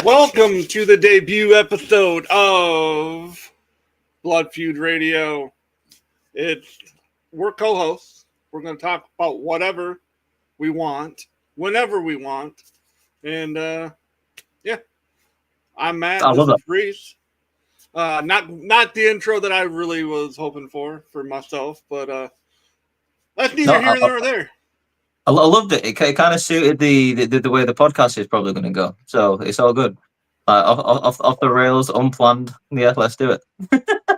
Welcome to the debut episode of Blood Feud Radio. We're co-hosts. We're going to talk about whatever we want, whenever we want. And yeah, I'm Matt. This is Rhys. Not the intro that I really was hoping for myself, but that's neither here nor there. I loved it. It kind of suited the way the podcast is probably going to go. So it's all good. Off the rails, unplanned. Yeah, let's do it.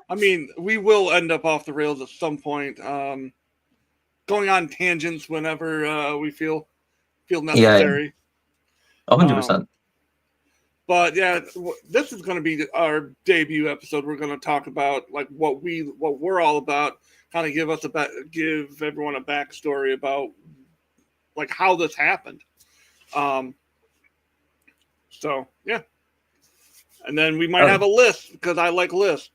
I mean, we will end up off the rails at some point. Going on tangents whenever we feel necessary. 100%. But yeah, this is going to be our debut episode. We're going to talk about like what we're all about. Kind of give everyone a backstory about like how this happened. So yeah. And then we might have a list because I like lists.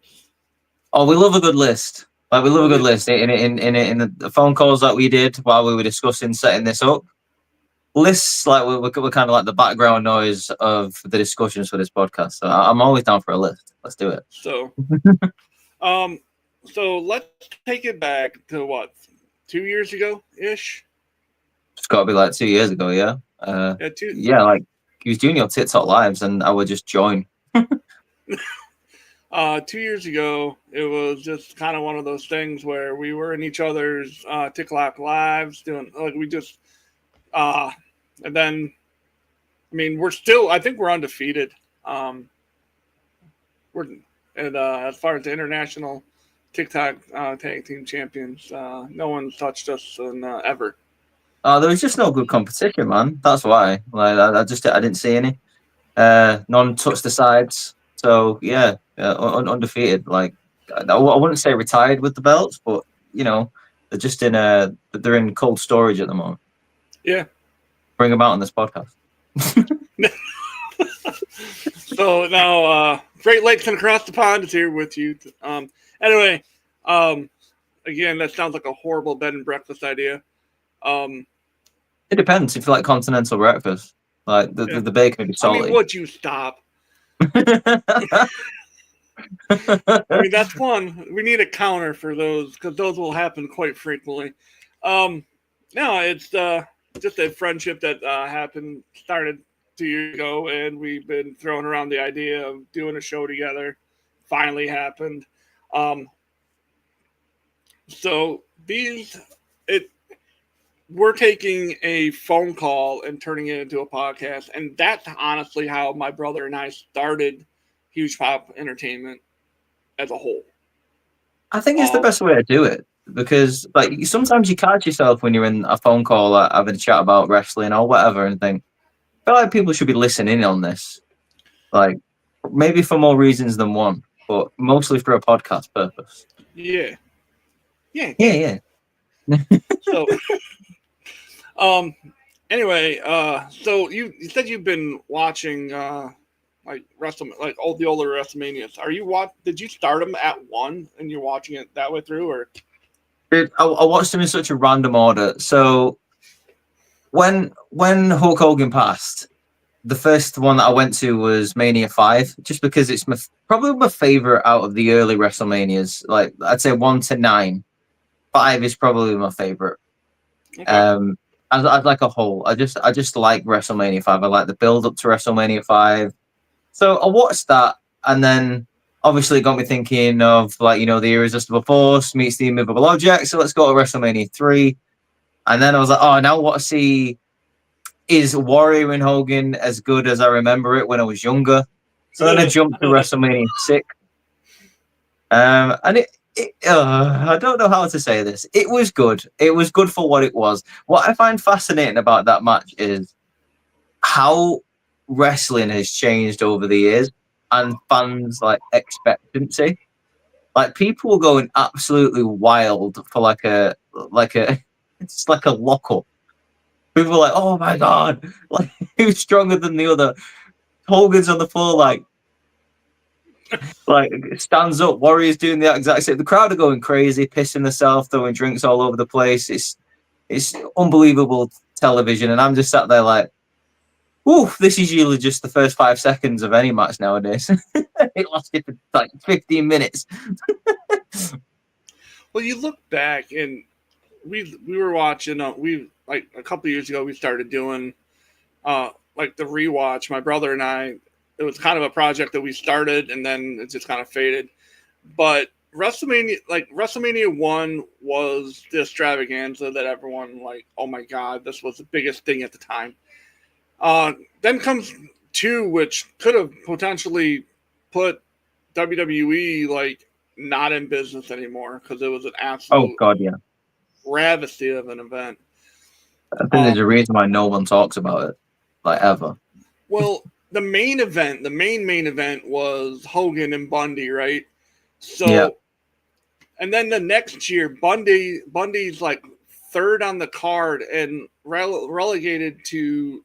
Oh, we love a good list. Like we love a good list. In the phone calls that we did while we were discussing setting this up, lists like we're kind of like the background noise of the discussions for this podcast. So I'm always down for a list. Let's do it. So, so let's take it back to what 2 years ago ish. It's got to be like 2 years ago, yeah. Yeah, like he was doing your TikTok lives, and I would just join. 2 years ago, it was just kind of one of those things where we were in each other's TikTok lives doing like we just and then I mean I think we're undefeated. We're as far as the international TikTok tag team champions, no one's touched us ever. There was just no good competition, man. That's why. Like I didn't see any. None touched the sides. So yeah, undefeated. Like I wouldn't say retired with the belts, but you know they're just they're in cold storage at the moment. Yeah, bring them out on this podcast. So now Great Lakes and Across the Pond is here with you. Anyway, again, that sounds like a horrible bed and breakfast idea. It depends if you like continental breakfast. Like the bacon would be salty. I mean, would you stop? I mean, that's one. We need a counter for those because those will happen quite frequently. No, it's just a friendship that started 2 years ago, and we've been throwing around the idea of doing a show together. Finally happened. So we're taking a phone call and turning it into a podcast. And that's honestly how my brother and I started Huge Pop Entertainment as a whole. I think it's the best way to do it because like sometimes you catch yourself when you're in a phone call having a chat about wrestling or whatever and think, I feel like people should be listening in on this. Like maybe for more reasons than one, but mostly for a podcast purpose. Yeah. So anyway, so you said you've been watching like the older WrestleManias. Did you start them at one and you're watching it that way through, or? I watched them in such a random order. So when Hulk Hogan passed, the first one that I went to was Mania 5, just because it's probably my favorite out of the early WrestleManias. Like I'd say 1 to 9, 5 is probably my favorite. Okay. As like a whole, I just like WrestleMania 5. I like the build up to WrestleMania 5. So I watched that, and then obviously it got me thinking of like the Irresistible Force meets the Immovable Object. So let's go to WrestleMania 3, and then I was like, oh, now I want to see is Warrior and Hogan as good as I remember it when I was younger? So then I jumped to WrestleMania 6. And I don't know how to say this. It was good. It was good for what it was. What I find fascinating about that match is how wrestling has changed over the years and fans like expectancy. Like people were going absolutely wild for it's like a lockup. People were like, "Oh my god, like who's stronger than the other?" Hogan's on the floor, like stands up. Warriors doing the exact same. The crowd are going crazy, pissing themselves, throwing drinks all over the place. It's unbelievable television, and I'm just sat there like, "Ooh, this is usually just the first 5 seconds of any match nowadays." It lasted for like 15 minutes. Well, you look back, and we were watching. We like a couple years ago, we started doing like the rewatch. My brother and I. It was kind of a project that we started, and then it just kind of faded. But WrestleMania 1 was the extravaganza that everyone like. Oh my god, this was the biggest thing at the time. Then comes 2, which could have potentially put WWE like not in business anymore because it was an absolute travesty of an event. I think there's a reason why no one talks about it, like ever. Well, the main event was Hogan and Bundy, right? So, yeah. And then the next year, Bundy's like third on the card and relegated to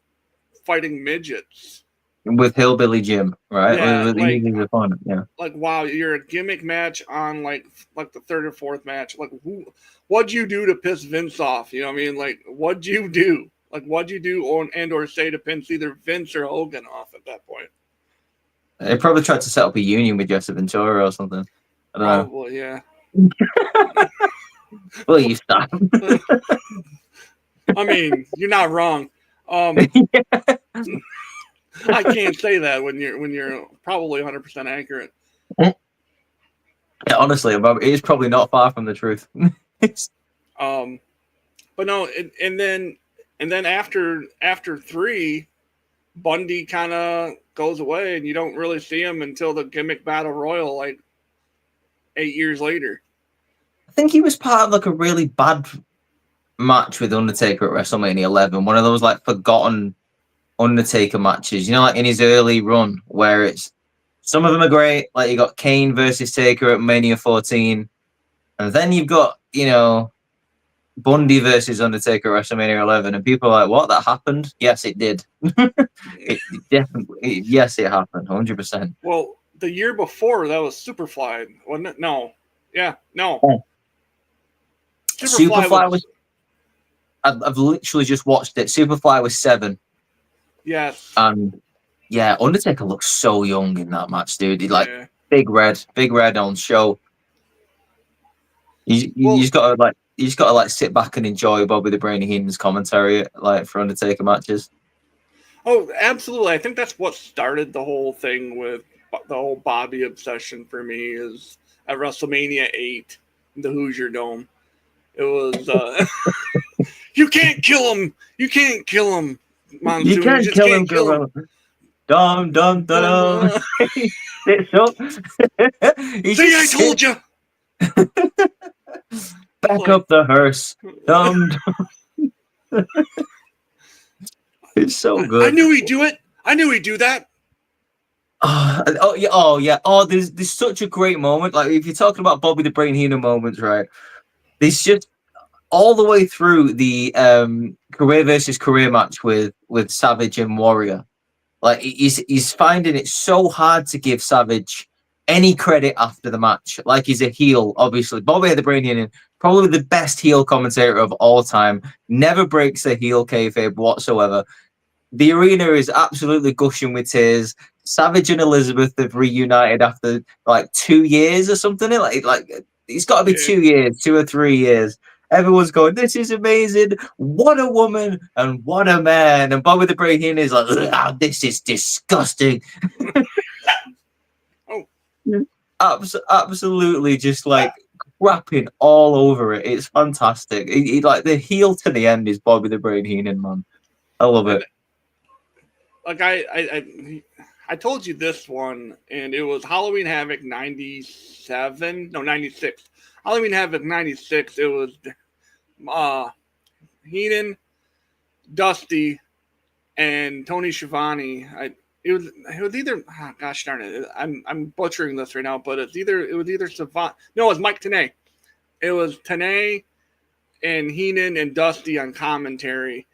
fighting midgets with Hillbilly Jim, right? Yeah, with the opponent. Yeah. Like wow, you're a gimmick match on like the third or fourth match. Like what'd you do to piss Vince off? You know what I mean? Like what'd you do? Like what'd you do or say to piss either Vince or Hogan off at that point? They probably tried to set up a union with Jesse Ventura or something. I don't know. Probably, yeah. Will you stop? I mean, you're not wrong. I can't say that when you're probably 100% accurate. Yeah, honestly, it is probably not far from the truth. But no, and then after 3, Bundy kind of goes away, and you don't really see him until the gimmick battle royal, like 8 years later. I think he was part of like a really bad match with Undertaker at WrestleMania 11, one of those like forgotten Undertaker matches, you know, like in his early run, where it's some of them are great, like you got Kane versus Taker at Mania 14, and then you've got, you know, Bundy versus Undertaker at WrestleMania 11, and people are like, what, that happened? Yes, it did. It definitely, yes, it happened, 100%. Well, the year before, that was Superfly, wasn't it? No. Yeah, no. Oh. Superfly was... I've literally just watched it. Superfly was 7. Yes. And yeah, Undertaker looks so young in that match, dude. He like big red on show. You just gotta sit back and enjoy Bobby the Brain Heenan's commentary like for Undertaker matches. Oh, absolutely. I think that's what started the whole thing with the whole Bobby obsession for me is at WrestleMania 8, the Hoosier Dome. It was you can't kill him. You can't kill him. Monsoon. You can't kill him, Gorilla. Dum dum dum. It's up. See, I told you. Back up the hearse. Dum dum. It's so good. I knew he'd do it. I knew he'd do that. Oh yeah. There's such a great moment. Like if you're talking about Bobby the Brain Heenan moments, right? There's just all the way through the career versus career match with Savage and Warrior. Like he's finding it so hard to give Savage any credit after the match. Like he's a heel, obviously. Bobby the Brain Heenan, probably the best heel commentator of all time. Never breaks the heel kayfabe whatsoever. The arena is absolutely gushing with tears. Savage and Elizabeth have reunited after like 2 years or something. Like it's got to be 2 years, 2 or 3 years. Everyone's going, this is amazing. What a woman and what a man. And Bobby the Brain Heenan is like, this is disgusting. Absolutely just like crapping all over it. It's fantastic. He like the heel to the end is Bobby the Brain Heenan, man. I love it. like I told you this one, and it was Halloween Havoc '97, no '96. Halloween Havoc '96. It was uh, Heenan, Dusty, and Tony Schiavone. It was either gosh darn it, I'm butchering this right now, but it was either Savant. No, it was Mike Tenay. It was Tenay and Heenan and Dusty on commentary,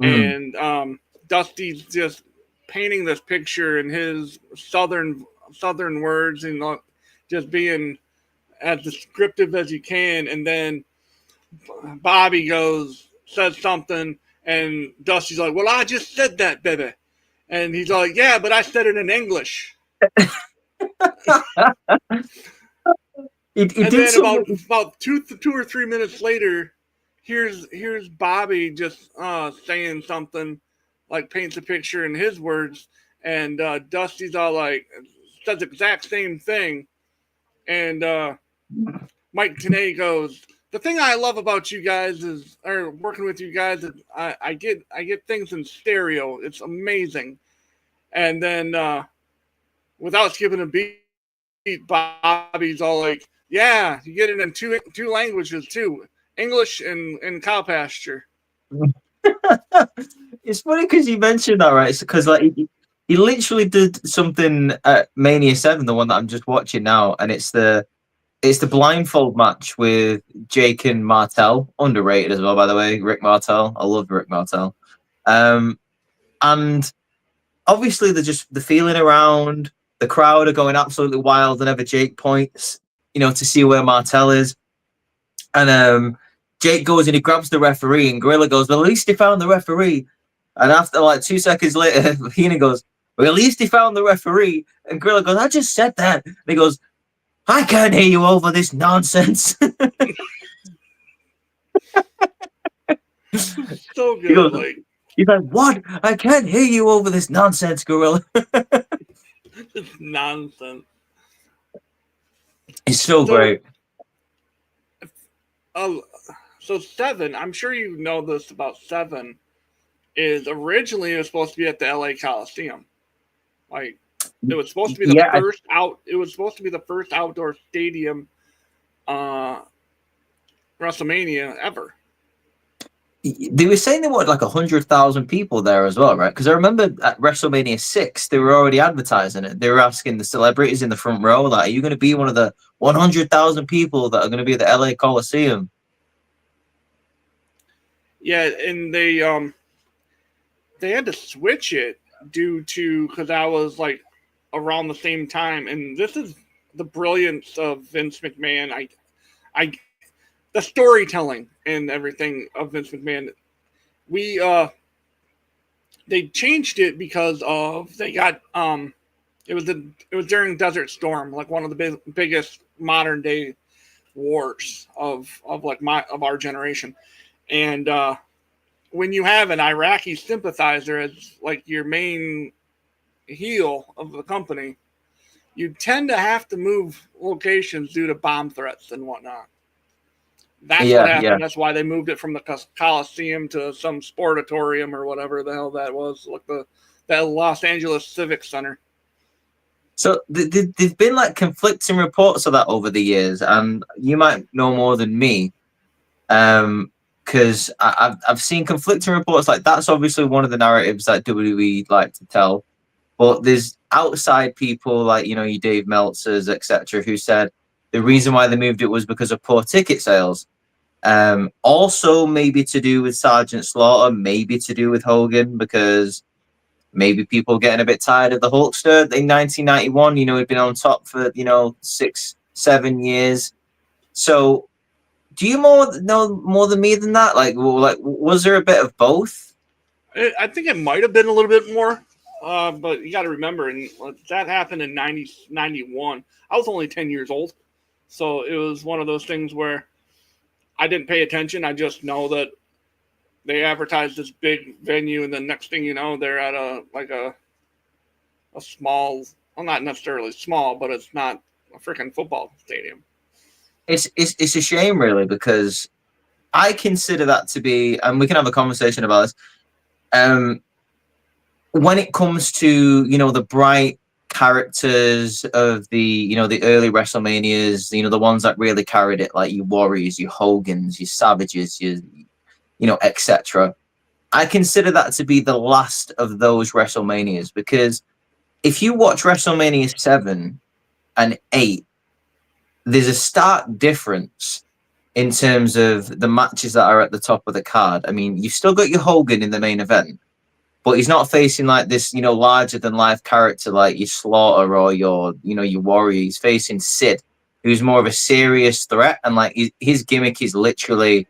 Mm. and Dusty's just painting this picture in his southern words and just being as descriptive as you can, and then Bobby says something, and Dusty's like, "Well, I just said that, baby," and he's like, "Yeah, but I said it in English." He And did then something. about 2 or 3 minutes later, here's Bobby just saying something, like paints a picture in his words, and Dusty's all like says the exact same thing, and Mike Tenay goes, "The thing I love about you guys is, or working with you guys, is I get things in stereo. It's amazing." And then without skipping a beat, Bobby's all like, "Yeah, you get it in two languages too, English and cow pasture." It's funny because you mentioned that, right? Because like he literally did something at Mania 7, the one that I'm just watching now, and it's the blindfold match with Jake and Martel, underrated as well, by the way. Rick Martel, I love Rick Martel, and obviously the feeling around the crowd are going absolutely wild whenever Jake points, to see where Martel is, and Jake goes and he grabs the referee, and Gorilla goes, "Well, at least he found the referee." And after like 2 seconds later, Heenan goes, "Well, at least he found the referee." And Gorilla goes, "I just said that." And he goes, "I can't hear you over this nonsense." So He good, goes, like he's like, "What? I can't hear you over this nonsense, Gorilla." it's nonsense. It's so So, great. uh, so seven. I'm sure you know this about seven. Is originally it was supposed to be at the LA Coliseum. Like it was supposed to be the Yeah, first out. It was supposed to be the first outdoor stadium uh, WrestleMania ever. they were saying they wanted like 100,000 people there as well, right? Because I remember at WrestleMania 6, they were already advertising it. They were asking the celebrities in the front row, like, "Are you going to be one of the 100,000 people that are going to be at the LA Coliseum?" Yeah, and they had to switch it due to because I was like around the same time, and this is the brilliance of Vince McMahon. I the storytelling and everything of Vince McMahon. We they changed it because of they got it was during Desert Storm, like one of the biggest modern day wars of like of our generation, and when you have an Iraqi sympathizer as like your main heel of the company, you tend to have to move locations due to bomb threats and whatnot. That's what Yeah, yeah. happened. That's why they moved it from the Coliseum to some sportatorium or whatever the hell that was, like the Los Angeles Civic Center. So there've been like conflicting reports of that over the years, and you might know more than me, because I've seen conflicting reports. Like that's obviously one of the narratives that WWE like to tell, but there's outside people like your Dave Meltzers, etc., who said the reason why they moved it was because of poor ticket sales. Also, maybe to do with Sergeant Slaughter, maybe to do with Hogan, because maybe people getting a bit tired of the Hulkster in 1991. He'd been on top for 6, 7 years. So, do you know more than me than that? Like, was there a bit of both? I think it might have been a little bit more, but you got to remember, and that happened in 91. I was only 10 years old, so it was one of those things where I didn't pay attention. I just know that they advertised this big venue, and then next thing you know, they're at a small, well, not necessarily small, but it's not a freaking football stadium. It's a shame, really, because I consider that to be, and we can have a conversation about this. when it comes to, the bright characters of the, the early WrestleManias, the ones that really carried it, like your Warriors, your Hogans, your Savages, your, etc. I consider that to be the last of those WrestleManias, because if you watch WrestleMania 7 and 8, there's a stark difference in terms of the matches that are at the top of the card. I mean, you've still got your Hogan in the main event, but he's not facing like this, larger than life character like your Slaughter or your Warrior. He's facing Sid, who's more of a serious threat, and like his gimmick is literally,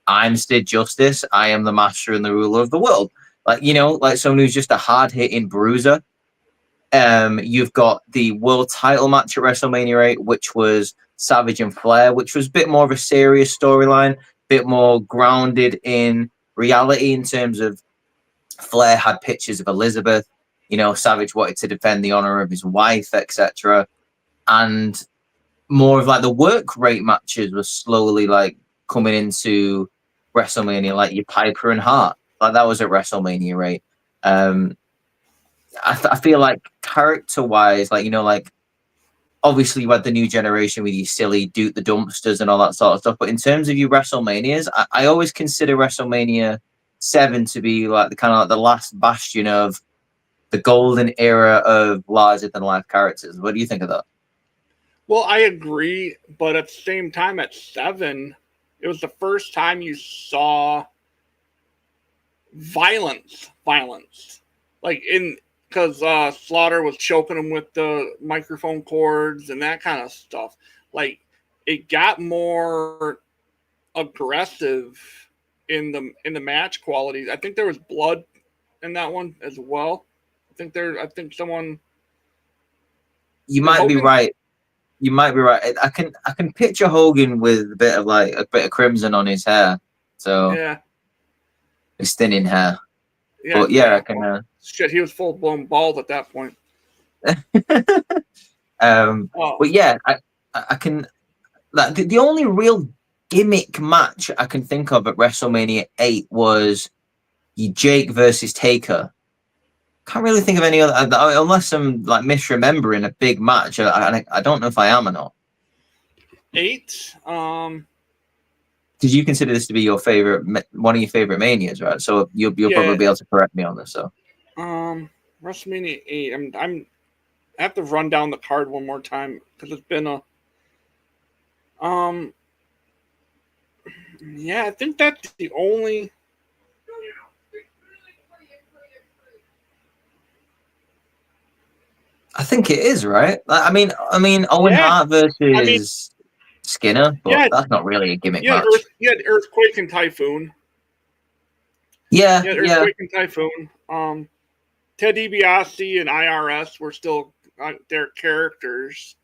I'm Sid Justice, I am the master and the ruler of the world. Like, like someone who's just a hard hitting bruiser. You've got the world title match at WrestleMania 8, which was Savage and Flair, which was a bit more of a serious storyline, bit more grounded in reality in terms of Flair had pictures of Elizabeth, Savage wanted to defend the honor of his wife, etc. And more of like the work rate matches were slowly like coming into WrestleMania, like your Piper and Hart. Like that was at WrestleMania 8. I feel like character-wise, like, like obviously you had the new generation with your silly Duke the Dumpsters and all that sort of stuff. But in terms of your WrestleManias, I always consider WrestleMania 7 to be like the kind of like the last bastion of the golden era of larger than life characters. What do you think of that? Well, I agree, but at the same time, at 7, it was the first time you saw violence. Like because Slaughter was choking him with the microphone cords and that kind of stuff. Like it got more aggressive in the match quality. I think there was blood in that one as well. I think someone. You might be right. You might be right. I can picture Hogan with a bit of crimson on his hair. So yeah, his thinning hair. yeah, but yeah, I can. Shit, he was full blown bald at that point. But yeah, I can. Like, the only real gimmick match I can think of at WrestleMania 8 was Jake versus Taker. Can't really think of any other, unless I'm like misremembering a big match. I don't know if I am or not. 8. Did you consider this to be your favorite, one of your favorite manias, right? So you'll probably be able to correct me on this. So, WrestleMania 8. I have to run down the card one more time because it's been a. Yeah, I think that's the only. I think it is, right? I mean, Owen Hart versus Skinner, but that's not really a gimmick match. Earthquake and Typhoon. Yeah, Earthquake and Typhoon. Ted DiBiase and IRS were still their characters.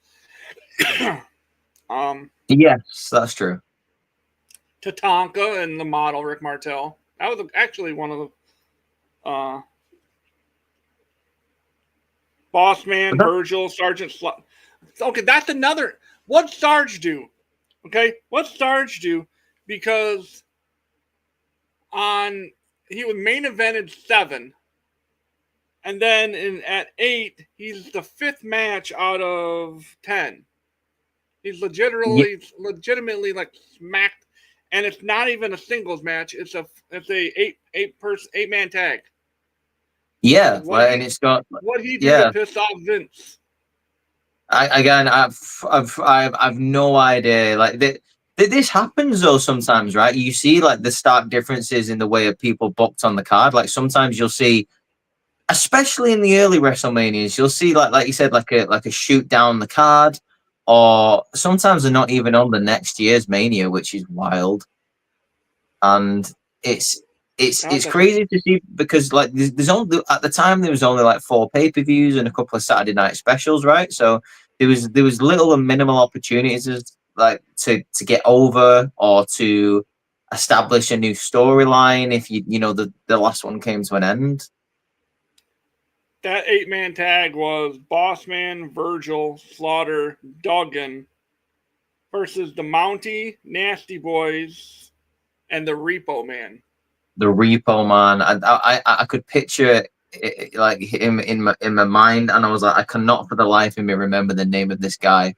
Yes, that's true. Tatanka and the model Rick Martel. That was actually one of the Boss Man, Virgil, Sergeant Okay, that's another. What's Sarge do? Okay, what's Sarge do? Because he was main evented 7, and then at 8 he's the 5th match out of 10. He's legitimately like smacked, and it's not even a singles match. It's a 8-man tag. Yeah, and it's got what he did to piss off Vince. I've no idea. Like this happens though sometimes, right? You see like the stark differences in the way of people booked on the card. Like sometimes you'll see, especially in the early WrestleManias, you'll see like you said, like a shoot down the card, or sometimes they're not even on the next year's Mania, which is wild. And it's crazy to see because like there's only at the time there was only like 4 pay-per-views and a couple of Saturday night specials, right? So there was little and minimal opportunities like to get over or to establish a new storyline if the last one came to an end. That 8-man tag was Bossman, Virgil, Slaughter, Duggan versus the Mountie, Nasty Boys, and the Repo Man. The Repo Man. I could picture like in my mind, and I was like, I cannot for the life of me remember the name of this guy.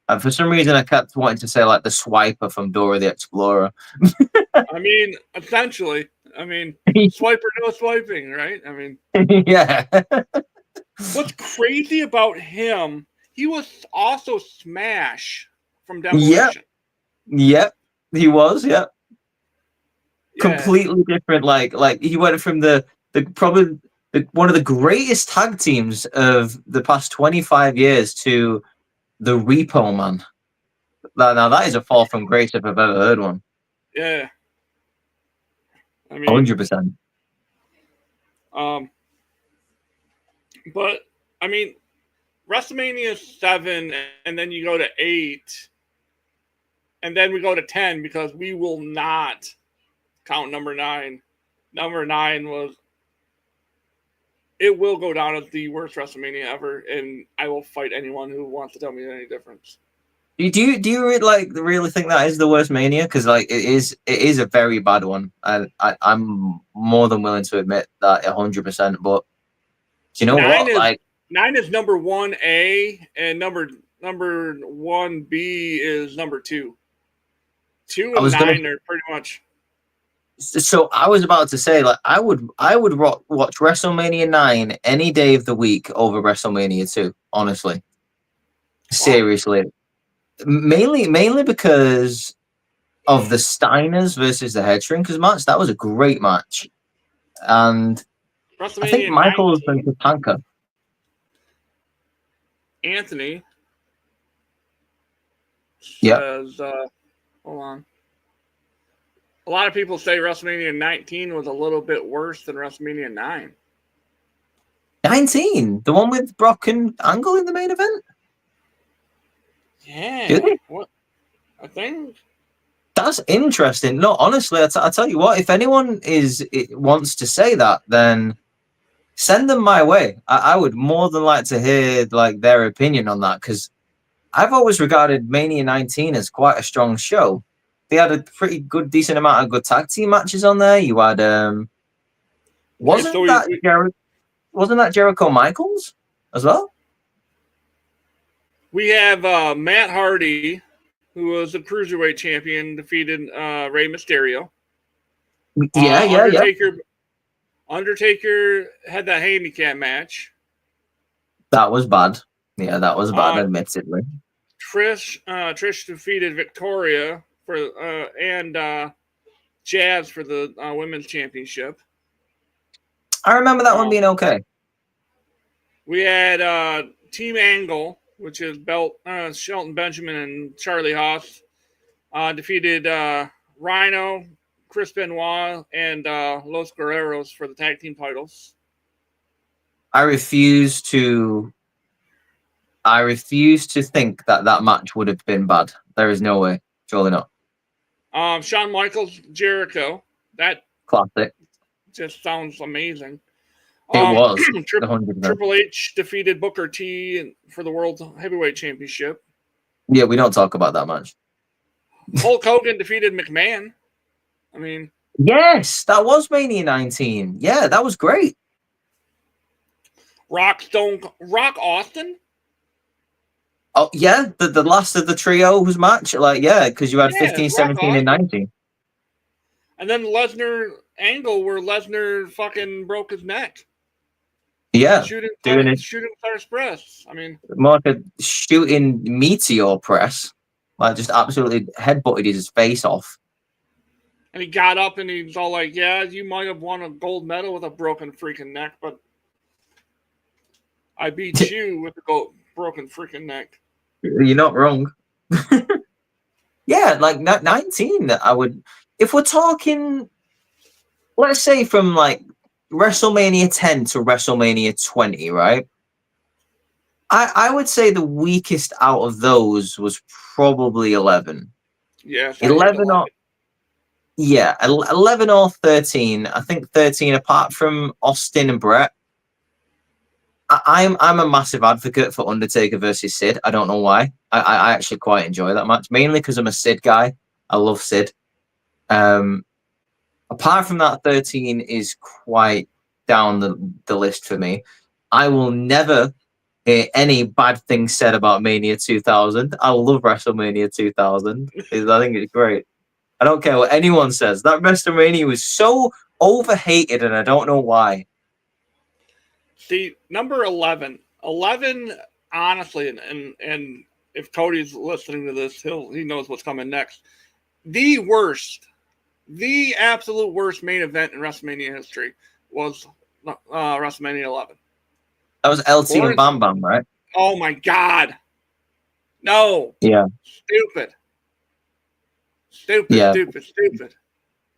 And for some reason, I kept wanting to say like the Swiper from Dora the Explorer. I mean, essentially, I mean, swipe or no swiping, right? I mean, Yeah. what's crazy about him? He was also Smash from Yep. Demolition. Yep. He was. Yep. Yeah, Completely different. Like he went from the probably one of the greatest tag teams of the past 25 years to the Repo Man. Now that is a fall from grace if I've ever heard one. yeah. I mean, 100%. um, but I mean, WrestleMania 7, and then you go to 8, and then we go to 10 because we will not count number 9. Number 9 was. It will go down as the worst WrestleMania ever, and I will fight anyone who wants to tell me any difference. Do you really think that is the worst Mania? Because like it is a very bad one, and I'm more than willing to admit that 100%. But do you know what? Like 9 is number 1A, and number 1B is number 2. 2 I and was gonna. 9 are pretty much. So I was about to say, like, I would watch WrestleMania 9 any day of the week over WrestleMania 2. Honestly, seriously, mainly because of the Steiners versus the Headshrinkers match. That was a great match, and I think WrestleMania Michaels 19, and Tatanka. Anthony Yep, says, hold on. A lot of people say WrestleMania 19 was a little bit worse than WrestleMania 9. 19, the one with Brock and Angle in the main event. Yeah. Do they? What? I think. That's interesting. No, honestly, I tell you what. If anyone wants to say that, then send them my way. I would more than like to hear like their opinion on that, because I've always regarded Mania 19 as quite a strong show. They had a pretty good, decent amount of good tag team matches on there. You had wasn't So that Jericho Michaels as well? we have Matt Hardy, who was the Cruiserweight champion, defeated Rey Mysterio. Yeah. Undertaker had that handicap match. That was bad. Yeah, that was bad, admittedly. Trish defeated Victoria and Jazz for the women's championship. I remember that one being okay. We had Team Angle, which is Shelton Benjamin and Charlie Haas, defeated Rhino, Chris Benoit, and Los Guerreros for the tag team titles. I refuse to think that match would have been bad. There is no way. Surely not. Shawn Michaels, Jericho. That Classic. just sounds amazing. It was. Triple H defeated Booker T for the World Heavyweight Championship. Yeah, we don't talk about that much. Hulk Hogan defeated McMahon. I mean, yes, that was Mania 19. Yeah, that was great. Rock Austin. Oh yeah, the last of the trios match. Like, yeah, because you had 15, 17, and 19. And then Lesnar Angle, where Lesnar fucking broke his neck. Yeah, shooting star press. I mean, more like a shooting meteor press. Like, just absolutely headbutted his face off. And he got up and he was all like, "Yeah, you might have won a gold medal with a broken freaking neck, but I beat you with a broken freaking neck." You're not wrong. Yeah, like 19. I would, if we're talking, let's say from like WrestleMania 10 to WrestleMania 20, right? I would say the weakest out of those was probably 11. Yeah, 11 or 11 or 13. I think 13, apart from Austin and Brett. I'm a massive advocate for Undertaker versus Sid. I don't know why. I actually quite enjoy that match, mainly because I'm a Sid guy. I love Sid. Apart from that, 13 is quite down the list for me. I will never hear any bad things said about Mania 2000. I love WrestleMania 2000. I think it's great. I don't care what anyone says. That WrestleMania was so overhated, and I don't know why. See, number 11. 11, honestly, and if Cody's listening to this, he knows what's coming next. The worst, the absolute worst main event in WrestleMania history was WrestleMania 11. That was LT and Bam Bam, right? Oh my God. No. Yeah. Stupid. Yeah. Stupid.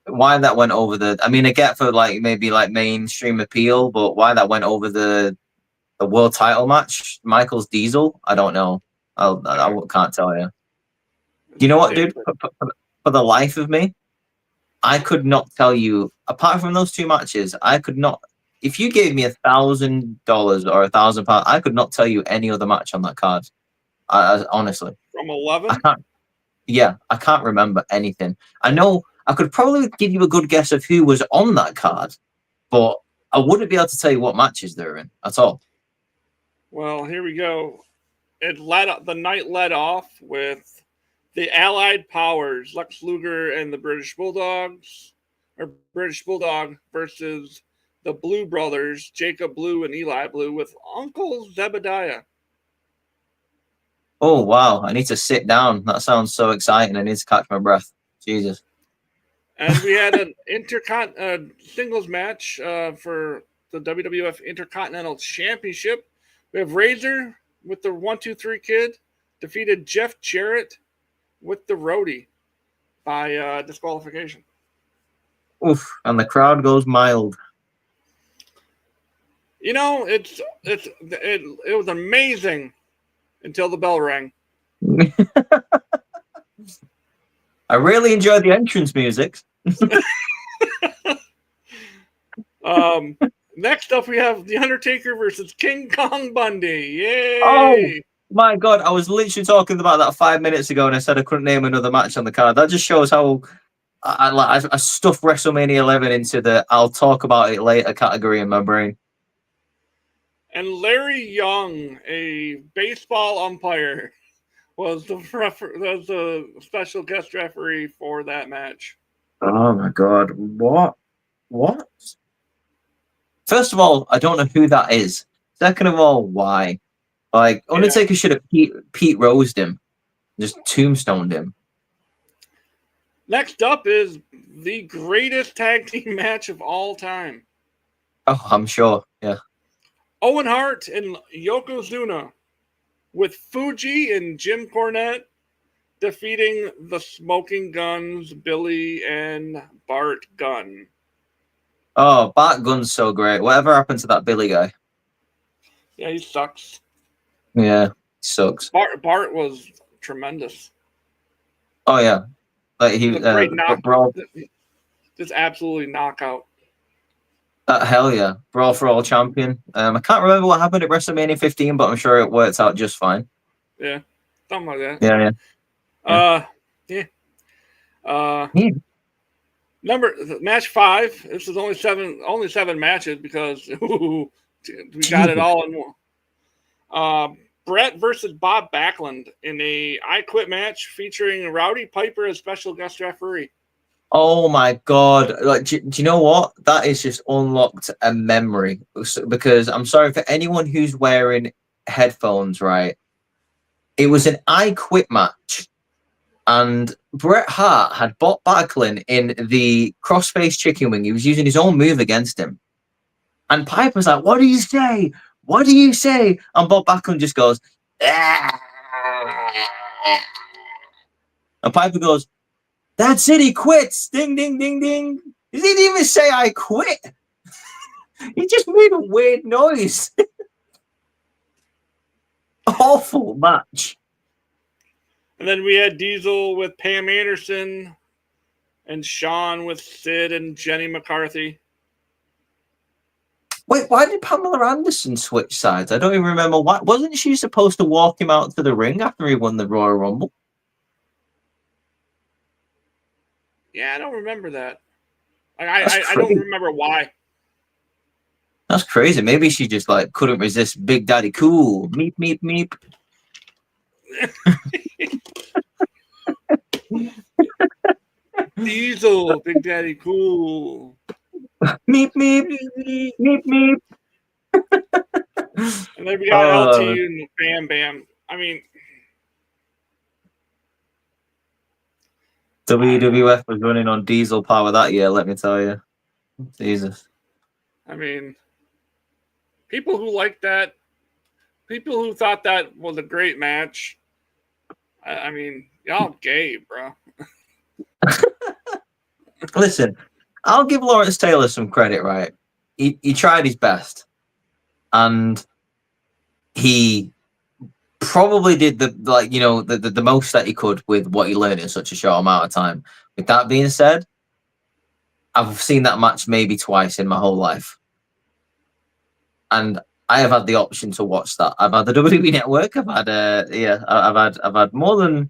Why that went over the? I mean, I get for like maybe like mainstream appeal, but why that went over the world title match? Michaels Diesel? I don't know. I can't tell you. You know what, dude? For the life of me, I could not tell you. Apart from those two matches, I could not. If you gave me $1,000 or £1,000, I could not tell you any other match on that card. Honestly, From 11? I can't. Yeah, I can't remember anything. I know I could probably give you a good guess of who was on that card, but I wouldn't be able to tell you what matches they're in at all. Well, here we go. The night led off with the Allied Powers, Lex Luger and the British Bulldogs, or British Bulldog versus the Blue Brothers, Jacob Blue and Eli Blue, with Uncle Zebediah. Oh wow! I need to sit down. That sounds so exciting. I need to catch my breath. Jesus. And we had an singles match for the WWF Intercontinental Championship. We have Razor with the 1-2-3 Kid defeated Jeff Jarrett with the Roadie by disqualification. Oof! And the crowd goes mild. You know, it was amazing until the bell rang. I really enjoyed the entrance music. Next up, we have The Undertaker versus King Kong Bundy. Yay! Oh my god! I was literally talking about that 5 minutes ago, and I said I couldn't name another match on the card. That just shows how I stuffed WrestleMania 11 into the "I'll talk about it later" category in my brain. And Larry Young, a baseball umpire, was the special guest referee for that match. Oh my god! What? First of all, I don't know who that is. Second of all, why? Like, Undertaker should have Pete Rosed him, just tombstoned him. Next up is the greatest tag team match of all time. Oh, I'm sure. Yeah. Owen Hart and Yokozuna with Fuji and Jim Cornette defeating the Smoking Guns, Billy and Bart Gunn. Oh, Bart Gunn's so great. Whatever happened to that Billy guy? Yeah, he sucks. Yeah, he sucks. Bart was tremendous. Oh yeah, like he great Brawl. Just absolutely knockout. Hell yeah, Brawl for All champion. I can't remember what happened at WrestleMania 15, but I'm sure it worked out just fine. Yeah, something like that. Yeah. Match 5. This is only seven matches because we got it all in one. Brett versus Bob Backlund in a I Quit match featuring Rowdy Piper as special guest referee. Oh my god! Like, do you know what? That is just unlocked a memory. Because I'm sorry for anyone who's wearing headphones. Right? It was an I Quit match, and Bret Hart had Bob Backlund in the crossface chicken wing. He was using his own move against him, and Piper's like, "What do you say? What do you say?" And Bob Backlund just goes, "Ah." And Piper goes, "That's it, he quits. Ding, ding, ding, ding." He didn't even say I quit. He just made a weird noise. Awful match. And then we had Diesel with Pam Anderson and Shawn with Sid and Jenny McCarthy. Wait, why did Pamela Anderson switch sides? I don't even remember why. Wasn't she supposed to walk him out to the ring after he won the Royal Rumble? Yeah, I don't remember that. I don't remember why. That's crazy. Maybe she just like couldn't resist Big Daddy Cool. Meep meep meep. Diesel, Big Daddy Cool. Meep meep meep meep. And then we got LT Oh, and Bam Bam. I mean, WWF was running on diesel power that year. Let me tell you, Jesus. I mean, people who like that, people who thought that was a great match. I mean, y'all gay, bro. Listen, I'll give Lawrence Taylor some credit, right? He tried his best, and he probably did the most that he could with what he learned in such a short amount of time. With that being said, I've seen that match maybe twice in my whole life, and I have had the option to watch that. I've had the WWE Network. I've had I've had more than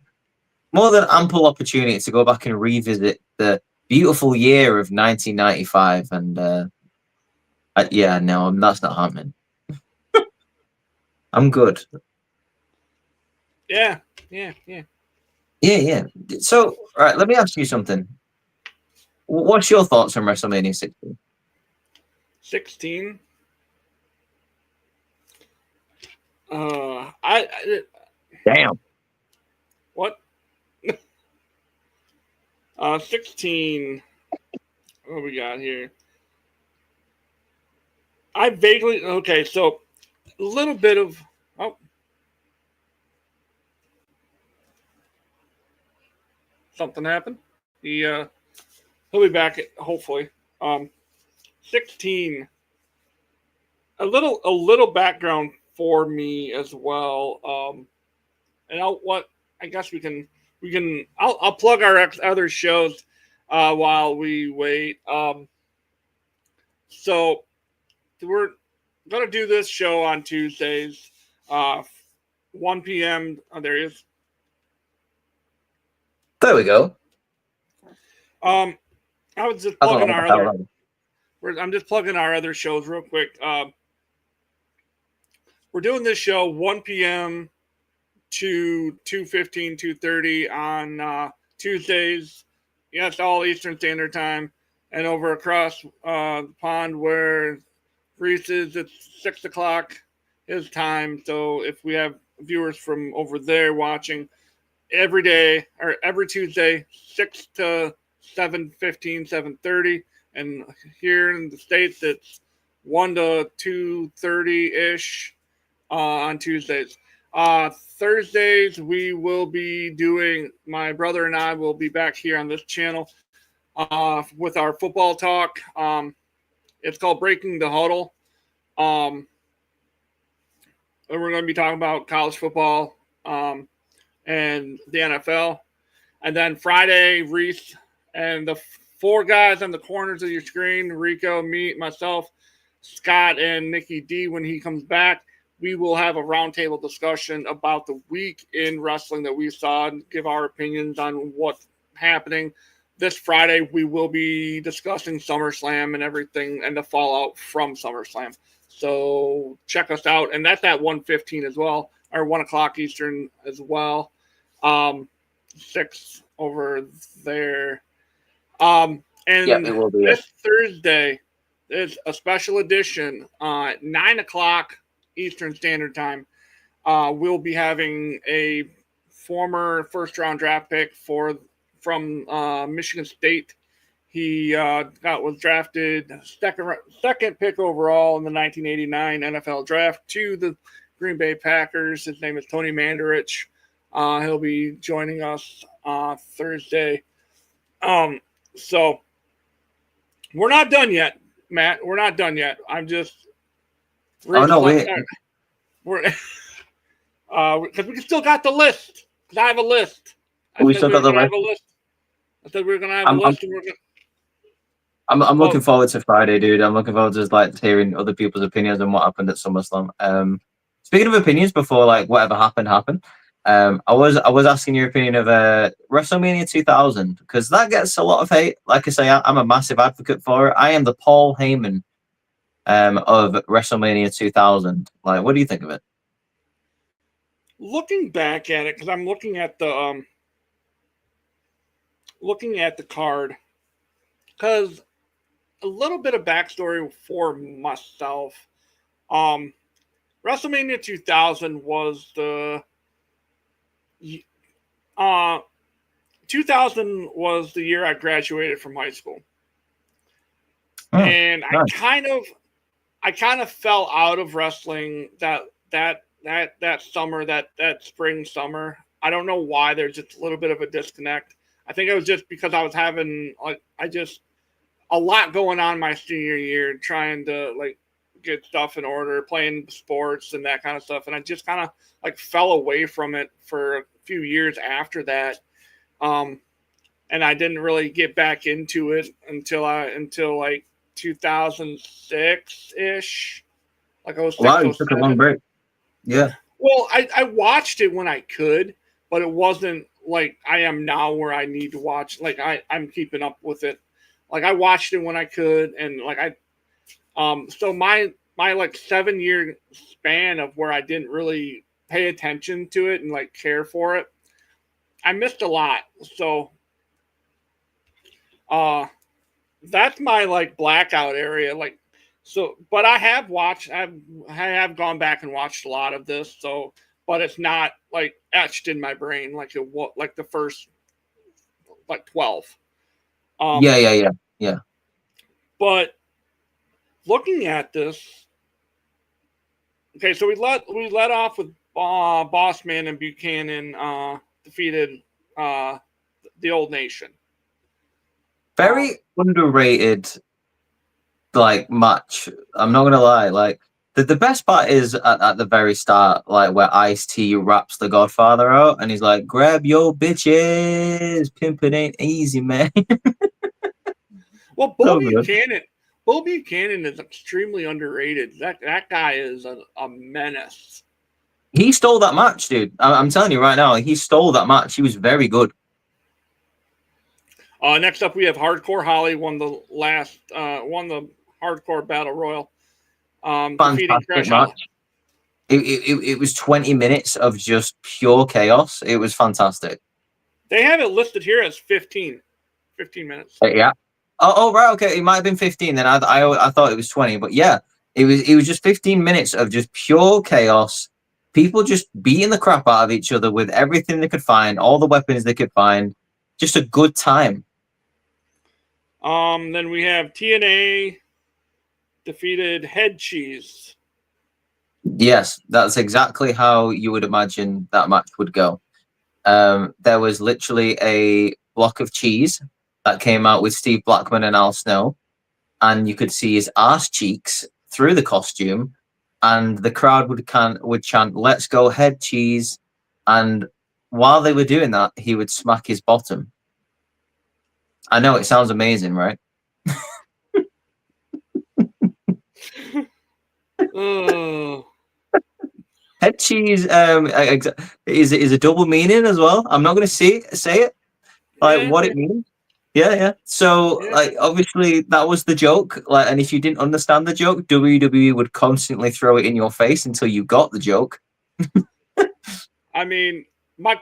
ample opportunity to go back and revisit the beautiful year of 1995, and no, that's not happening. I'm good. Yeah. So, all right, let me ask you something. What's your thoughts on WrestleMania 16? 16. Damn. What? 16. What we got here? I vaguely okay. So a little bit of something happened. He'll be back hopefully. 16. A little background for me as well. And I guess we can I'll plug our other shows while we wait. So we're gonna do this show on Tuesdays, 1 p.m. There is. There we go. I was just plugging our other. I'm just plugging our other shows real quick. We're doing this show 1 p.m. to 2:15, 2:30 on Tuesdays. Yes, all Eastern Standard Time. And over across the pond where Rhys is, it's 6 o'clock his time. So if we have viewers from over there watching every day or every Tuesday, 6 to 7:15, 7:30. And here in the States, it's 1 to 2:30-ish on Tuesdays. Thursdays, we will be doing, my brother and I will be back here on this channel with our football talk. It's called Breaking the Huddle. And we're going to be talking about college football and the NFL. And then Friday, Rhys and the four guys on the corners of your screen, Rico, me, myself, Scott, and Nikki D, when he comes back, we will have a roundtable discussion about the week in wrestling that we saw and give our opinions on what's happening. This Friday, we will be discussing SummerSlam and everything and the fallout from SummerSlam. So check us out. And that's at 1:15 as well, or 1 o'clock Eastern as well. 6 over there. And it will be, this Thursday is a special edition. 9 o'clock Eastern Standard Time. We'll be having a former first-round draft pick from Michigan State. He was drafted second pick overall in the 1989 NFL Draft to the Green Bay Packers. His name is Tony Mandarich. He'll be joining us Thursday. So we're not done yet, Matt. We're not done yet. I'm just. Oh no, wait. We're because we still got the list. Because I have a list. We still got the list. I said we were gonna have a list, and we're gonna. I'm looking forward to Friday, dude. I'm looking forward to just like hearing other people's opinions on what happened at SummerSlam. Speaking of opinions, before like whatever happened, I was asking your opinion of WrestleMania 2000 because that gets a lot of hate. Like I say, I'm a massive advocate for it. I am the Paul Heyman of WrestleMania 2000. Like, what do you think of it? Looking back at it, because I'm looking at the card, because a little bit of backstory for myself. WrestleMania 2000 was the 2000 was the year I graduated from high school, and nice. I kind of fell out of wrestling that summer, that spring summer. I don't know why. There's just a little bit of a disconnect. I think it was just because I was having a lot going on my senior year, trying to get stuff in order, playing sports and that kind of stuff, and I just kind of fell away from it for a few years after that. And I didn't really get back into it until 2006 ish. I was 6, wow, you took a long break. Yeah. Well, I watched it when I could, but it wasn't like I am now where I need to watch. I'm keeping up with it. I watched it when I could, and so my 7-year span of where I didn't really pay attention to it and care for it, I missed a lot. So that's my blackout area. But I have watched. I have gone back and watched a lot of this. So, but it's not etched in my brain like the first 12. Yeah. But looking at this, okay, so we let off with Bossman and Buchanan defeated the Old Nation. Very underrated match. I'm not gonna lie. The best part is at the very start, where Ice-T raps the Godfather out and he's like, grab your bitches, pimpin' ain't easy, man. Well, Bull Buchanan is extremely underrated. That guy is a menace. He stole that match, dude. I'm telling you right now, he stole that match. He was very good. Next up, we have Hardcore Holly won the Hardcore Battle Royal. Defeating Crash match. It was 20 minutes of just pure chaos. It was fantastic. They have it listed here as 15 minutes. Yeah. Oh, right. Okay. It might have been 15 then. I thought it was 20, but yeah, it was just 15 minutes of just pure chaos. People just beating the crap out of each other with everything they could find, all the weapons they could find. Just a good time. Then we have TNA defeated Head Cheese. Yes, that's exactly how you would imagine that match would go. There was literally a block of cheese that came out with Steve Blackman and Al Snow, and you could see his arse cheeks through the costume, and the crowd would chant, "Let's go Head Cheese," and while they were doing that, he would smack his bottom. I know it sounds amazing, right? Head cheese is a double meaning as well. I'm not going to say it what it means. Yeah. So obviously that was the joke. And if you didn't understand the joke, WWE would constantly throw it in your face until you got the joke. I mean, my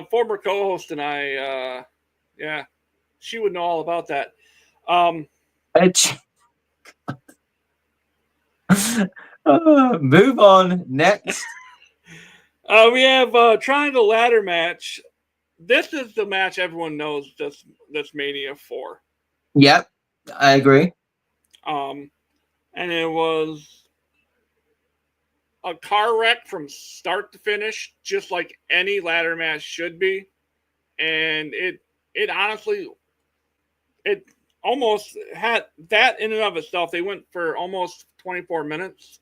former co-host and I, she would know all about that. Move on. Next. We have Triangle Ladder match. This is the match everyone knows this Mania for. Yep, I agree. And it was a car wreck from start to finish, just like any ladder match should be. And it honestly, it almost had that in and of itself. They went for almost 24 minutes.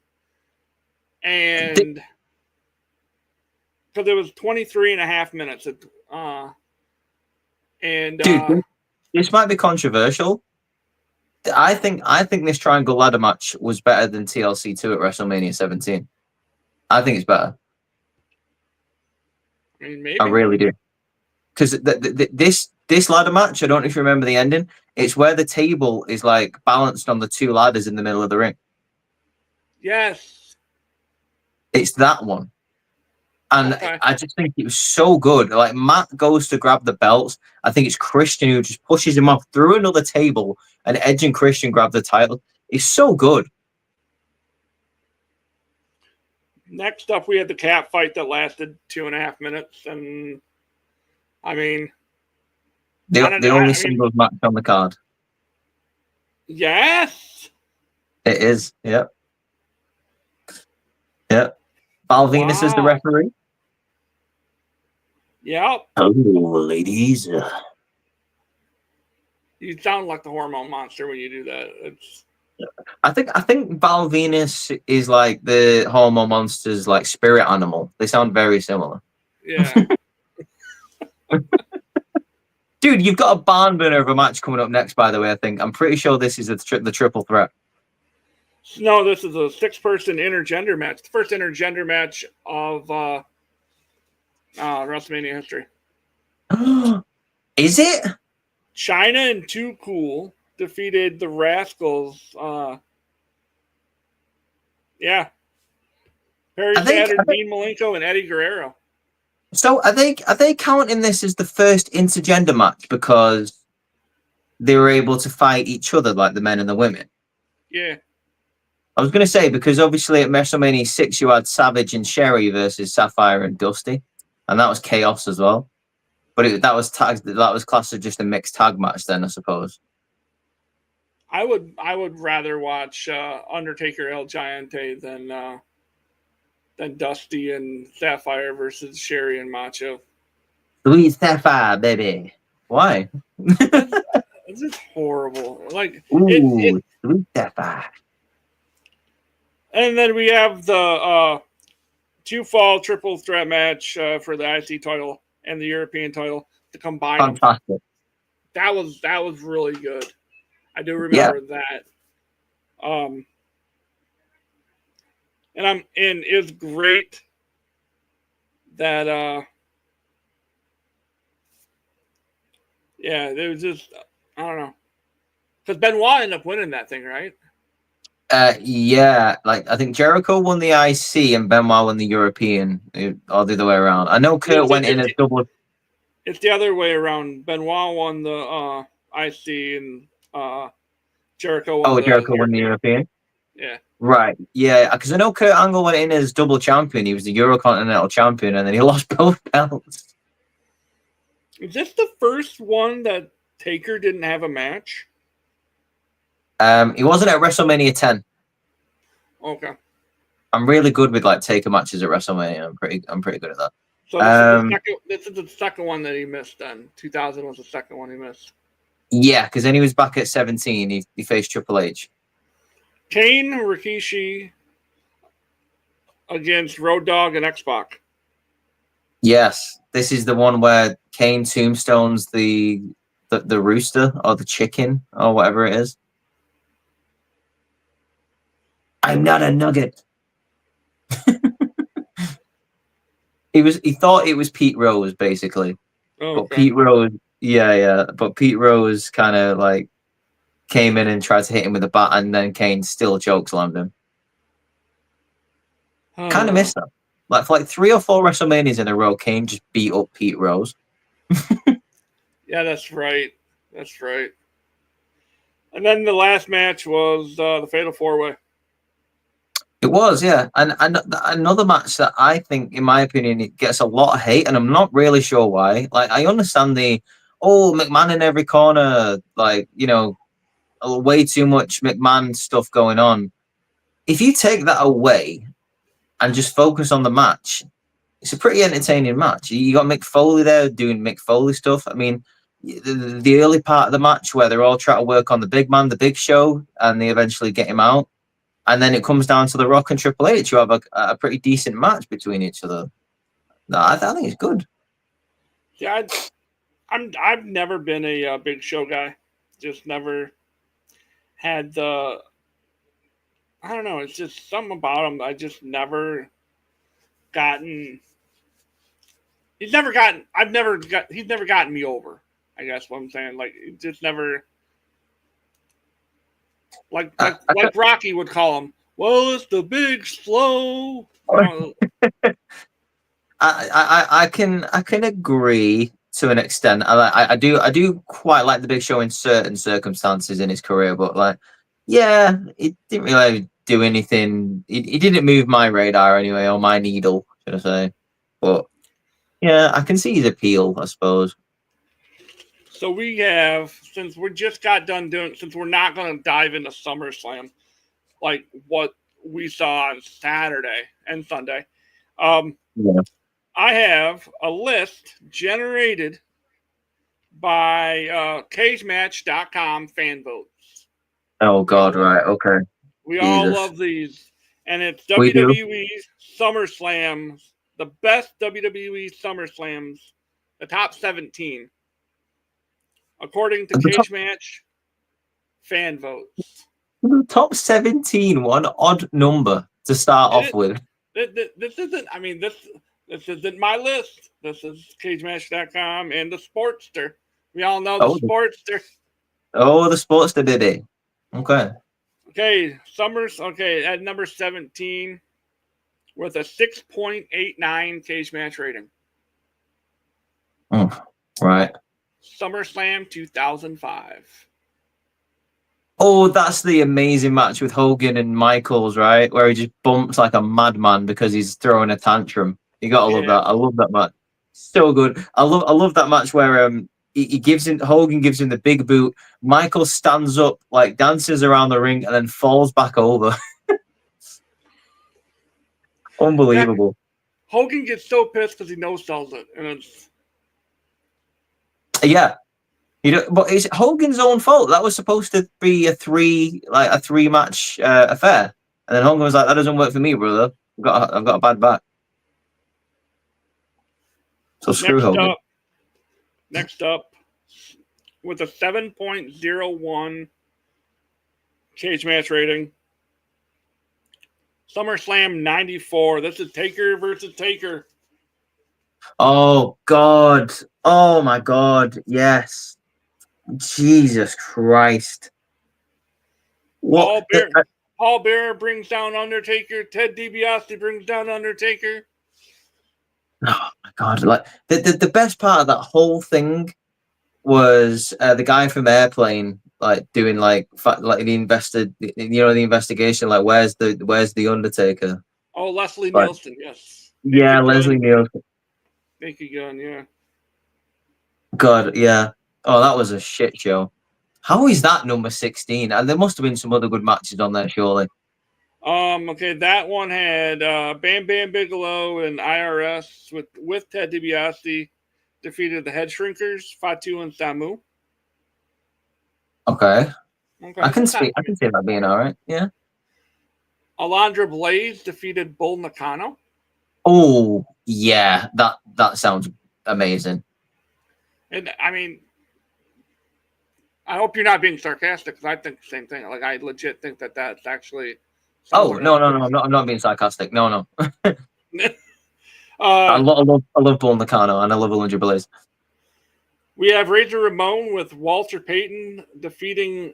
And because it was 23 and a half minutes. Dude, this might be controversial. I think this Triangle Ladder match was better than TLC 2 at WrestleMania 17. I think it's better. I mean, maybe. I really do. Because this ladder match, I don't know if you remember the ending. It's where the table is balanced on the two ladders in the middle of the ring. Yes. It's that one. And Okay. I just think it was so good. Like Matt goes to grab the belts. I think it's Christian who just pushes him off through another table, and Edge and Christian grab the title. It's so good. Next up, we had the cat fight that lasted 2.5 minutes, and I mean, The only singles match on the card. Yes. It is. Yep. Yep. Val Venus is the referee. Yep. Hello, ladies. You sound like the hormone monster when you do that. It's. I think Val Venus is like the Hormone Monster's like spirit animal. They sound very similar. Yeah. Dude, you've got a barn burner of a match coming up next, by the way, I think. I'm pretty sure this is the triple threat. No, this is a 6-person intergender match. The first intergender match of WrestleMania history. Is it? China and Too Cool defeated the Rascals. Yeah. Perry Saturn, Dean Malenko, and Eddie Guerrero. So are they counting this as the first intergender match because they were able to fight each other like the men and the women? Yeah. I was going to say, because obviously at WrestleMania 6 you had Savage and Sherry versus Sapphire and Dusty, and that was chaos as well. But that was classed as just a mixed tag match then, I suppose. I would rather watch Undertaker El Giante than Dusty and Sapphire versus Sherry and Macho. Sweet Sapphire, baby. Why? It's just horrible. Like, sweet Sapphire. And then we have the 2-fall triple threat match for the IC title and the European title to combine. Fantastic. That was really good. I do remember that. And it's great that it was just, I don't know, because Benoit ended up winning that thing, right? Yeah, like I think Jericho won the IC and Benoit won the European, or the other way around. I know Kurt went in as double. It's the other way around. Benoit won the IC and Jericho won Jericho won the European. Yeah. Right. Yeah, because I know Kurt Angle went in as double champion. He was the Eurocontinental champion, and then he lost both belts. Is this the first one that Taker didn't have a match? He wasn't at WrestleMania 10. Okay. I'm really good with like Taker matches at WrestleMania. I'm pretty good at that. So this is the second one that he missed then. 2000 was the second one he missed. Yeah, because then he was back at 17. He faced Triple H. Kane, Rikishi against Road Dogg and X-Pac. Yes. This is the one where Kane tombstones the rooster or the chicken or whatever it is. I'm not a nugget. He thought it was Pete Rose, basically. Oh, but Pete Rose, but Pete Rose kind of like came in and tried to hit him with a bat, and then Kane still chokeslammed him. Kind of missed that. Like for like 3 or 4 WrestleManias in a row, Kane just beat up Pete Rose. Yeah, that's right. That's right. And then the last match was the Fatal 4-Way. It was, yeah. And another match that I think, in my opinion, it gets a lot of hate, and I'm not really sure why. Like, I understand the, McMahon in every corner, like, way too much McMahon stuff going on. If you take that away and just focus on the match, it's a pretty entertaining match. You got Mick Foley there doing Mick Foley stuff. I mean, the early part of the match where they're all trying to work on the big man, the Big Show, and they eventually get him out. And then it comes down to The Rock and Triple H. You have a pretty decent match between each other. No, I think it's good. Yeah, I've never been a Big Show guy. Just never had the. I don't know. It's just something about him. I just never gotten. He's never gotten me over. I guess what I'm saying. Like, it just never. Like Rocky would call him, Well, it's the big slow. No, I can agree to an extent. I do quite like the Big Show in certain circumstances in his career, but like, yeah, it didn't really do anything. It didn't move my radar anyway, or my needle, should I say? But yeah, I can see his appeal, I suppose. so we have, since we just got done doing, since we're not going to dive into SummerSlam, like what we saw on Saturday and Sunday, Yeah. I have a list generated by CageMatch.com fan votes. Oh We all God, love, right? Okay, we all Jesus, love these, and it's we do. WWE SummerSlams, the best WWE SummerSlams, the top 17, according to The top, Cage Match fan votes. the top 17, one odd number to start off It, with. this isn't. I mean, this isn't my list. This is CageMatch.com and the Sportster. We all know the Oh, Sportster. the Sportster did it. Okay. Okay, Summers. Okay, at number 17 with a 6.89 Cage Match rating. Oh, right. SummerSlam 2005. Oh, that's the amazing match with Hogan and Michaels, right? Where he just bumps like a madman because he's throwing a tantrum. You gotta love Yeah. that. I love that match. So good. I love that match where he gives him Hogan gives him the big boot. Michael stands up, like dances around the ring, and then falls back over. Yeah. Unbelievable. Hogan gets so pissed because he no sells it, and it's Yeah. You know, but it's Hogan's own fault. That was supposed to be a three match affair, and then Hogan was like, "That doesn't work for me, brother. I've got a bad back." So screw next Hogan. up. Next up, with a 7.01 Cage Match rating. SummerSlam 94. This is Taker versus Taker. Oh God. Oh my God. Yes. Jesus Christ. What? Paul Bearer brings down Undertaker. Ted DiBiase brings down Undertaker. Oh my God. Like the best part of that whole thing was the guy from Airplane like doing like the investigation, like where's the Undertaker. Oh, Leslie But Nielsen, yes. yeah, Leslie Nielsen. Naked Gun, yeah. God, yeah. Oh, that was a shit show. How is that number 16? And there must have been some other good matches on there, surely. Okay, that one had Bam Bam Bigelow and IRS with Ted DiBiase defeated the Head Shrinkers, Fatu and Samu. Okay. Okay, I can that's not, see that being all right. Yeah. Alondra Blaze defeated Bull Nakano. Oh, yeah. That sounds amazing. And I mean, I hope you're not being sarcastic because I think the same thing. Like, I legit think that that's actually. Oh, no. I'm not being sarcastic. No. I uh, love Bull Nakano and I love Alundra Blaze. we have Razor Ramon with Walter Payton defeating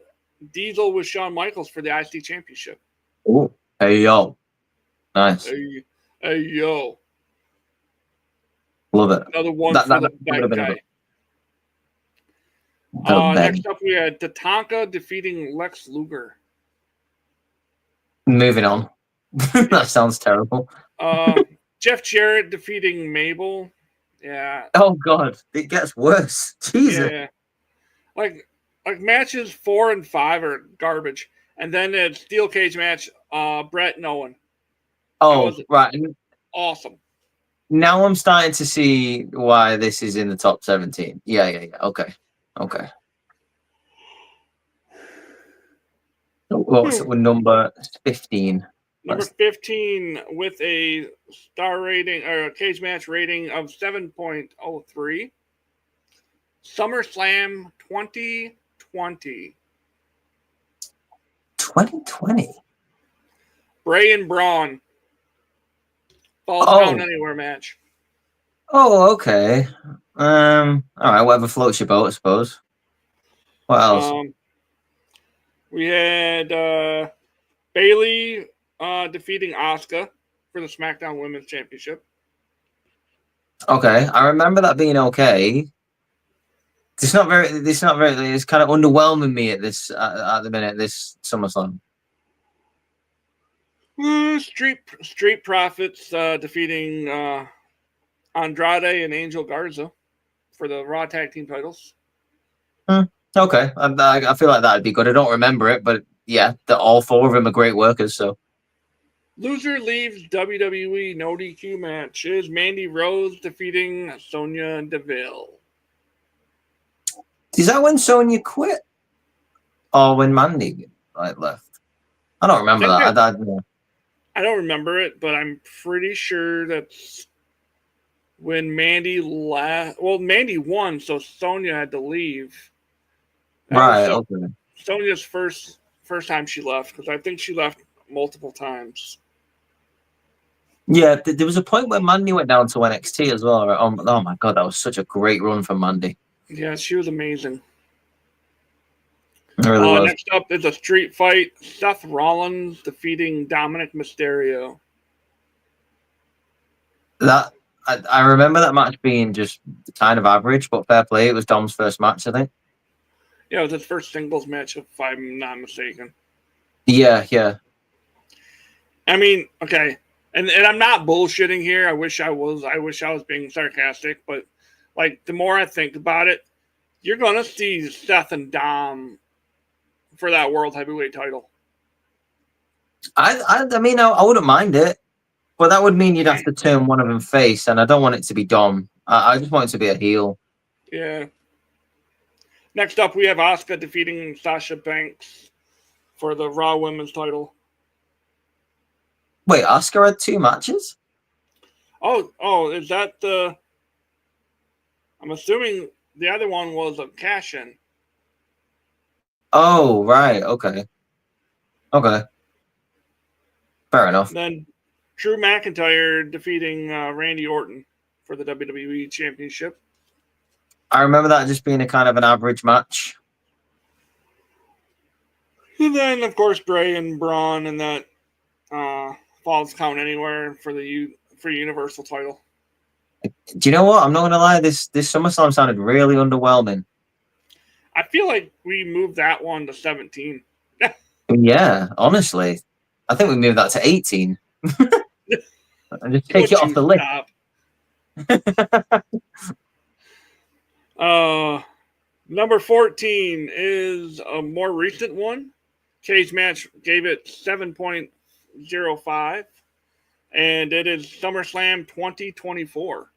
Diesel with Shawn Michaels for the IC Championship. Oh, hey yo, nice. Hey yo, Love it. another one for the bad guy. Next up, we had Tatanka defeating Lex Luger. Moving on. That sounds terrible. Jeff Jarrett defeating Mabel. Yeah. Oh God, it gets worse. Jesus. Yeah. Like matches 4 and 5 are garbage, and then a steel cage match. Brett and Owen. Oh right. Awesome. Now I'm starting to see why this is in the top 17. Yeah. Okay. What's number 15? Number 15 with a star rating or a cage match rating of 7.03. SummerSlam 2020. 2020. Bray and Braun. Falls down anywhere match. Oh, okay. All right, whatever floats your boat, I suppose. What else? We had Bailey defeating Asuka for the SmackDown Women's Championship. Okay, I remember that being okay. It's not very. It's not very. It's kind of underwhelming me at this at the minute. This SummerSlam. Street Profits defeating Andrade and Angel Garza for the Raw Tag Team titles. Okay, I feel like that'd be good. I don't remember it, but yeah, all four of them are great workers. So Loser leaves WWE no DQ match is Mandy Rose defeating Sonya Deville. is that when Sonya quit, or when Mandy left? I don't remember that. I don't remember it, but I'm pretty sure that's when Mandy left. Well, Mandy won, so Sonya had to leave. Right. Okay. Sonya's first time she left, because I think she left multiple times. Yeah, there was a point where Mandy went down to NXT as well. Right? Oh my god, that was such a great run for Mandy. Yeah, she was amazing. It really was. Next up is a street fight. Seth Rollins defeating Dominic Mysterio. That I remember that match being just kind of average, but fair play. It was Dom's first match, I think. Yeah, it was his first singles match, if I'm not mistaken. Yeah. I mean, okay, and I'm not bullshitting here. I wish I was being sarcastic, but like the more I think about it, you're gonna see Seth and Dom for that World Heavyweight title. I mean, I wouldn't mind it, but that would mean you'd have to turn one of them face, and I don't want it to be Dom. I just want it to be a heel. Yeah. Next up, we have Asuka defeating Sasha Banks for the Raw Women's title. Wait, Asuka had 2 matches? Oh, is that the... I'm assuming the other one was a cash-in. Oh, right. Okay. Fair enough. Then Drew McIntyre defeating Randy Orton for the WWE Championship. I remember that just being a kind of an average match. And then, of course, Bray and Braun and that Falls Count Anywhere for the Universal title. Do you know what? I'm not gonna lie. This SummerSlam sounded really underwhelming. I feel like we moved that one to 17. Yeah, honestly, I think we moved that to 18. And just take it off the list. Number 14 is a more recent one. Cage Match gave it 7.05, and it is SummerSlam 2024.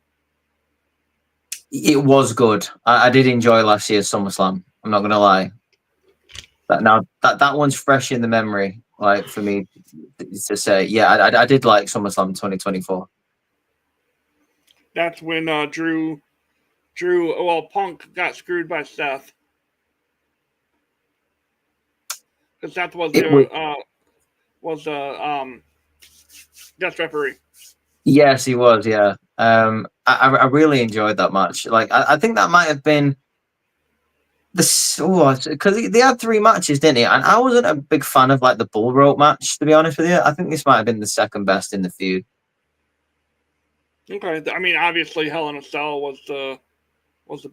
It was good. I did enjoy last year's SummerSlam. I'm not gonna lie. That one's fresh in the memory, like for me to say. Yeah, I did like SummerSlam 2024. That's when Punk got screwed by Seth. Because Seth was the guest referee. Yes, he was. Yeah. I really enjoyed that match. Like, I think that might have been because they had 3 matches, didn't he? And I wasn't a big fan of like the bull rope match, to be honest with you. I think this might have been the second best in the feud. Okay, I mean, obviously, Hell in a Cell was the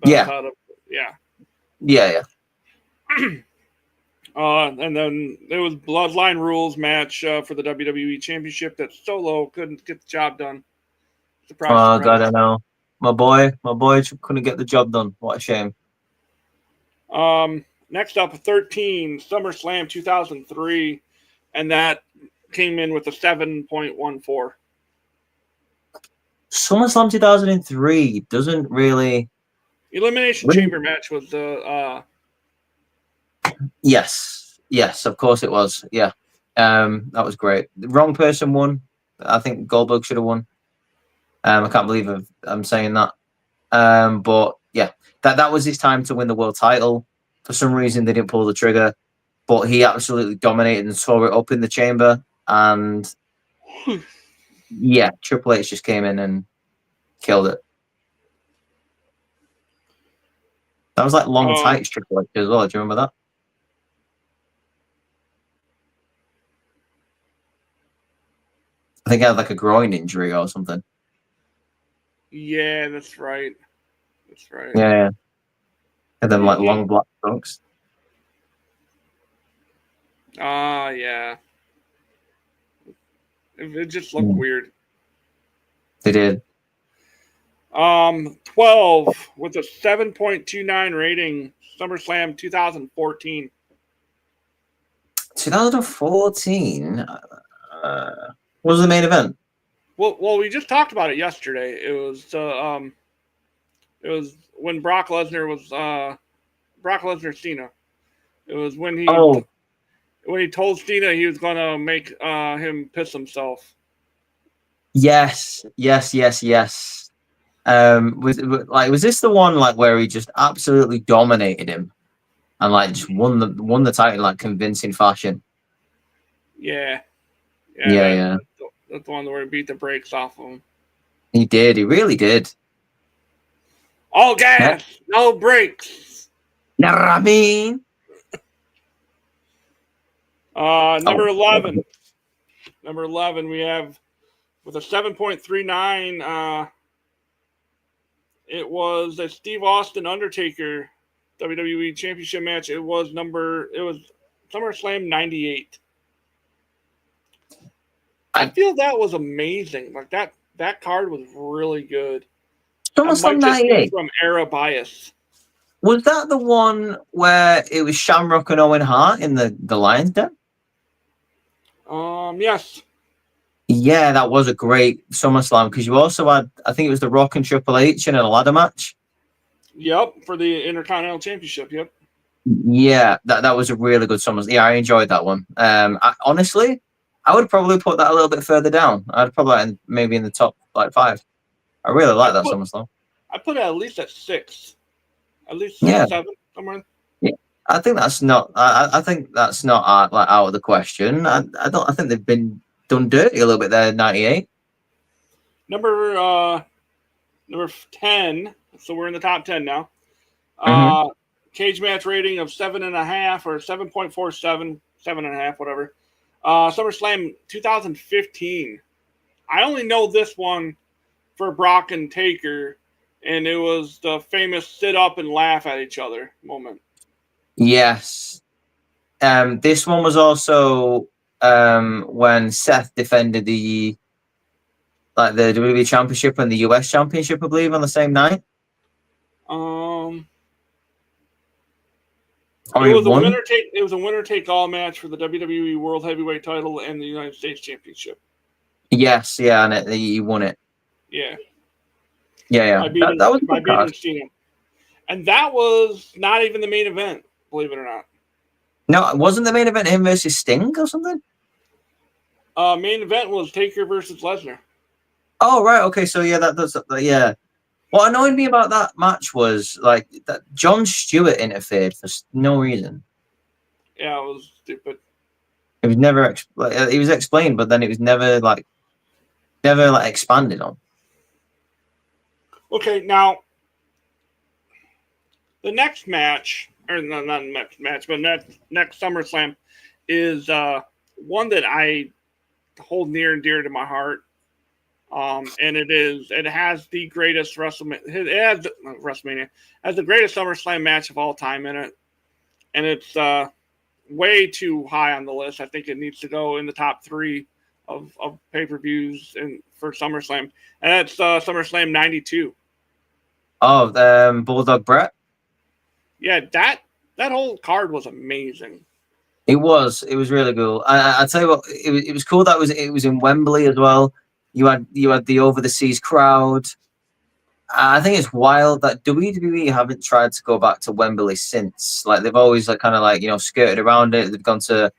best out of it. Yeah. And then there was Bloodline Rules match for the WWE Championship that Solo couldn't get the job done. Surprise. God, I know. My boy couldn't get the job done. What a shame. Next up, 13, SummerSlam 2003, and that came in with a 7.14. SummerSlam 2003 doesn't really... Elimination Chamber match was the... Yes, of course it was. Yeah, that was great. The wrong person won. I think Goldberg should have won. I can't believe I'm saying that. But yeah, that was his time to win the world title. For some reason, they didn't pull the trigger, but he absolutely dominated and tore it up in the chamber. And yeah, Triple H just came in and killed it. That was like long tights Triple H as well. Do you remember that? I think he had like a groin injury or something. Yeah, that's right. That's right. Yeah. And then like Yeah. long black trunks. Yeah. It just looked weird. They did. 12 with a 7.29 rating. SummerSlam 2014. 2014 was the main event. Well, we just talked about it yesterday. It was when Brock Lesnar was Brock Lesnar Cena. It was when he told Cena he was gonna make him piss himself. Yes. Was this the one like where he just absolutely dominated him and like just won the title in like convincing fashion? Yeah. Yeah. That's the one where he beat the brakes off of him. He did. He really did. All gas, no brakes. Know what I mean? Number 11. Number 11, we have with a 7.39. It was a Steve Austin Undertaker WWE Championship match. It was SummerSlam 98. I feel that was amazing. Like that card was really good. SummerSlam 98 from era bias. Was that the one where it was Shamrock and Owen Hart in the Lions Den? Yes. Yeah, that was a great SummerSlam because you also had, I think it was The Rock and Triple H in a ladder match. Yep, for the Intercontinental Championship. Yep. Yeah, that was a really good SummerSlam. Yeah, I enjoyed that one. Honestly, I would probably put that a little bit further down. I'd probably maybe in the top like 5. I really like that SummerSlam. I put it at least at 6. At least 6, 7 somewhere. Yeah, I think that's not. I think that's not out of the question. I think they've been done dirty a little bit there. 98. Number 10. So we're in the top 10 now. Cage match rating of 7.5 or 7.47, 7.5, whatever. SummerSlam 2015. I only know this one for Brock and Taker, and it was the famous sit up and laugh at each other moment. Yes. This one was also when Seth defended the WWE Championship and the US Championship, I believe, on the same night. It was a winner take all match for the WWE World Heavyweight Title and the United States Championship. Yes, yeah, and he won it. Yeah. That was a good card. And that was not even the main event, believe it or not. No, it wasn't the main event him versus Sting or something? Main event was Taker versus Lesnar. Oh, right. Okay, so yeah. What annoyed me about that match was like that Jon Stewart interfered for no reason. Yeah, it was stupid. It was never it was explained, but then it was never expanded on. Okay, now the next match, or not the next match, but next SummerSlam is one that I hold near and dear to my heart. And it has the greatest WrestleMania. It has the greatest SummerSlam match of all time in it, and it's way too high on the list. I think it needs to go in the top 3 of pay-per-views for SummerSlam, and that's SummerSlam 92. Oh, Bulldog Brett. Yeah, that whole card was amazing. It was really cool. I tell you what, it was cool that it was in Wembley as well. You had the over the seas crowd. I think it's wild that WWE haven't tried to go back to Wembley since. Like they've always skirted around it. They've gone to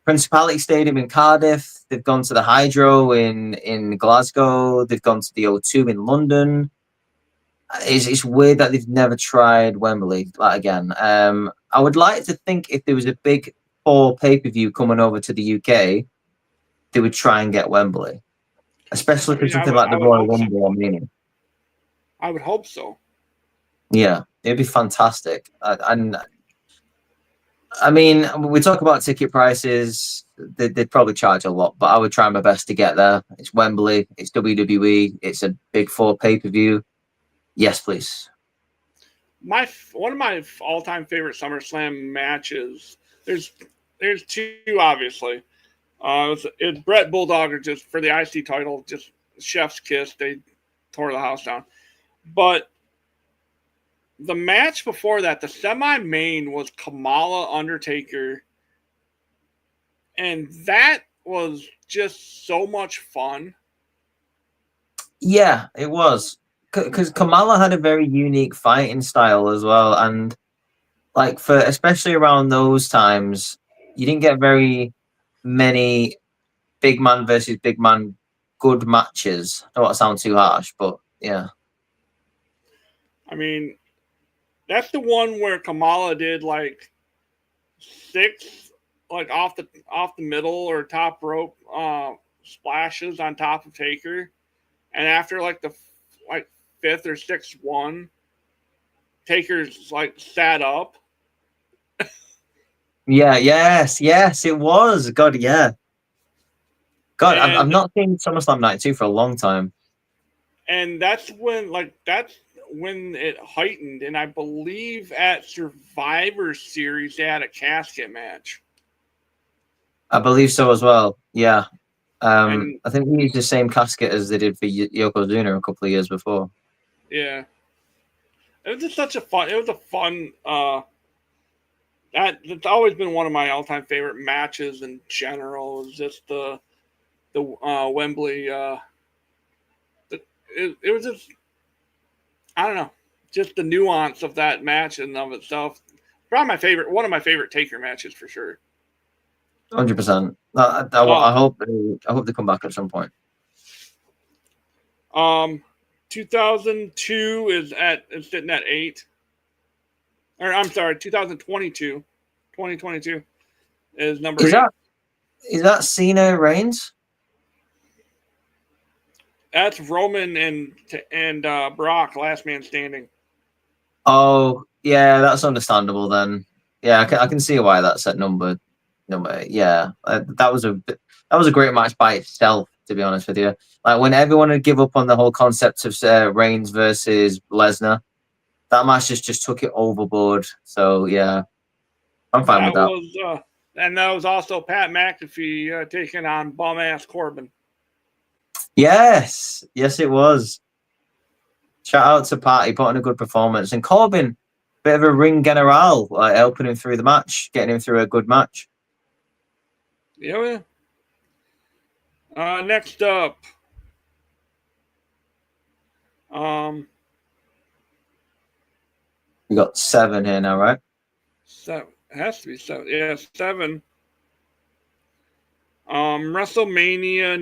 Principality Stadium in Cardiff. They've gone to the Hydro in Glasgow. They've gone to the O2 in London. It's weird that they've never tried Wembley again. I would like to think if there was a big 4 pay-per-view coming over to the UK, they would try and get Wembley. Especially for something like the Royal Rumble or Mania. I would hope so. Yeah, it'd be fantastic. And I mean, we talk about ticket prices. They'd probably charge a lot, but I would try my best to get there. It's Wembley. It's WWE. It's a big four pay-per-view. Yes, please. One of my all-time favorite SummerSlam matches. There's two, obviously. It's Brett Bulldog just for the IC title, just chef's kiss. They tore the house down. But the match before that, the semi-main, was Kamala Undertaker, and that was just so much fun. Yeah, it was. Because Kamala had a very unique fighting style as well, and like for especially around those times, you didn't get very many big man versus big man good matches. I don't want to sound too harsh, but yeah. I mean, that's the one where Kamala did like 6, like off the middle or top rope splashes on top of Taker, and after like the like 5th or 6th one, Taker's like sat up. Yeah, yes, it was. God, yeah. God, I've not seen SummerSlam 92 for a long time. And that's when it heightened, and I believe at Survivor Series they had a casket match. I believe so as well. Yeah. And I think we used the same casket as they did for Yokozuna a couple of years before. yeah, it was just such a fun. It was a fun. That's always been one of my all-time favorite matches in general. Is just the Wembley. It was just, I don't know, just the nuance of that match in and of itself. Probably one of my favorite Taker matches for sure. 100%. I hope they come back at some point. 2002 is sitting at 8. Or I'm sorry, 2022 is number 8. Is that Cena Reigns? That's Roman and Brock, last man standing. Oh, yeah, that's understandable then. Yeah, I can see why that's at number 8. Yeah, that was a great match by itself, to be honest with you. Like when everyone would give up on the whole concept of Reigns versus Lesnar, that match just took it overboard. So yeah, I'm fine with that. And that was also Pat McAfee taking on bum ass Corbin. Yes, it was. Shout out to Pat, he put on a good performance, and Corbin, bit of a ring general, like helping him through the match, getting him through a good match. Yeah. Next up, we got 7 here now, right? 7. It has to be 7. Yeah, 7. WrestleMania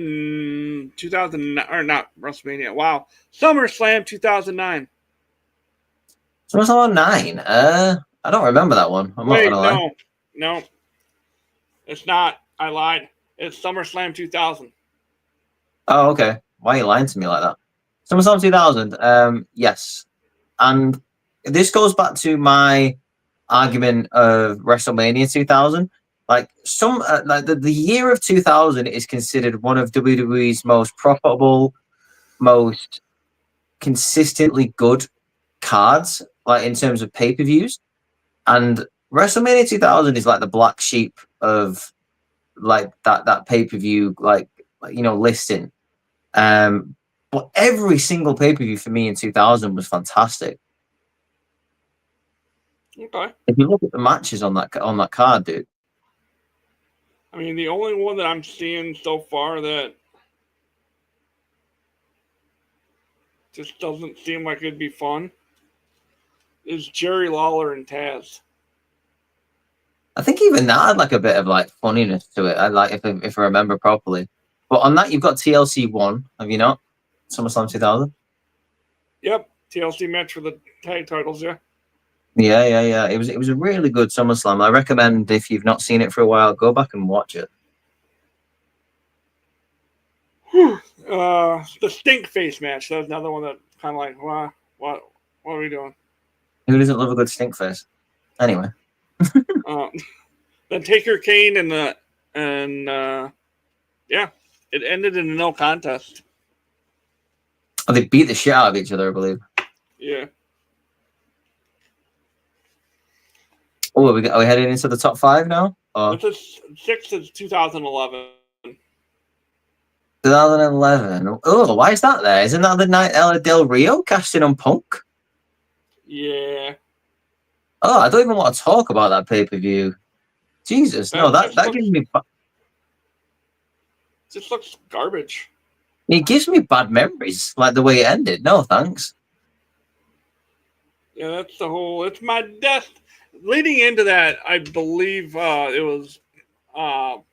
2009, or not WrestleMania. Wow, SummerSlam 2009. SummerSlam 9. I don't remember that one. I'm not gonna lie. No, it's not. I lied. It's SummerSlam 2000. Oh, okay. Why are you lying to me like that? SummerSlam 2000. Yes, and this goes back to my argument of WrestleMania 2000. Like like the year of 2000 is considered one of WWE's most profitable, most consistently good cards, like in terms of pay-per-views. And WrestleMania 2000 is like the black sheep of like that pay-per-view listing. But every single pay-per-view for me in 2000 was fantastic. Okay. If you look at the matches on that card, dude. I mean, the only one that I'm seeing so far that just doesn't seem like it'd be fun is Jerry Lawler and Taz. I think even that had like a bit of like funniness to it. I like if I remember properly. But on that, you've got TLC 1, have you not? SummerSlam 2000. Yep, TLC match for the tag titles. Yeah. Yeah. It was a really good SummerSlam. I recommend if you've not seen it for a while, go back and watch it. The stink face match. That's another one that kind of like, what are we doing? Who doesn't love a good stink face? Anyway. Then Taker Kane and yeah, it ended in a no contest. Oh, they beat the shit out of each other, I believe. Yeah. Oh, are we heading into the top 5 now? Or This is 6 is 2011. 2011. Oh, why is that there? Isn't that the night Ella Del Rio cashed in on Punk? Yeah. Oh, I don't even want to talk about that pay-per-view. Jesus, no, that gives me just looks garbage. it gives me bad memories, like the way it ended. No, thanks. Yeah, that's the whole. It's my death. Leading into that, I believe it was Punk,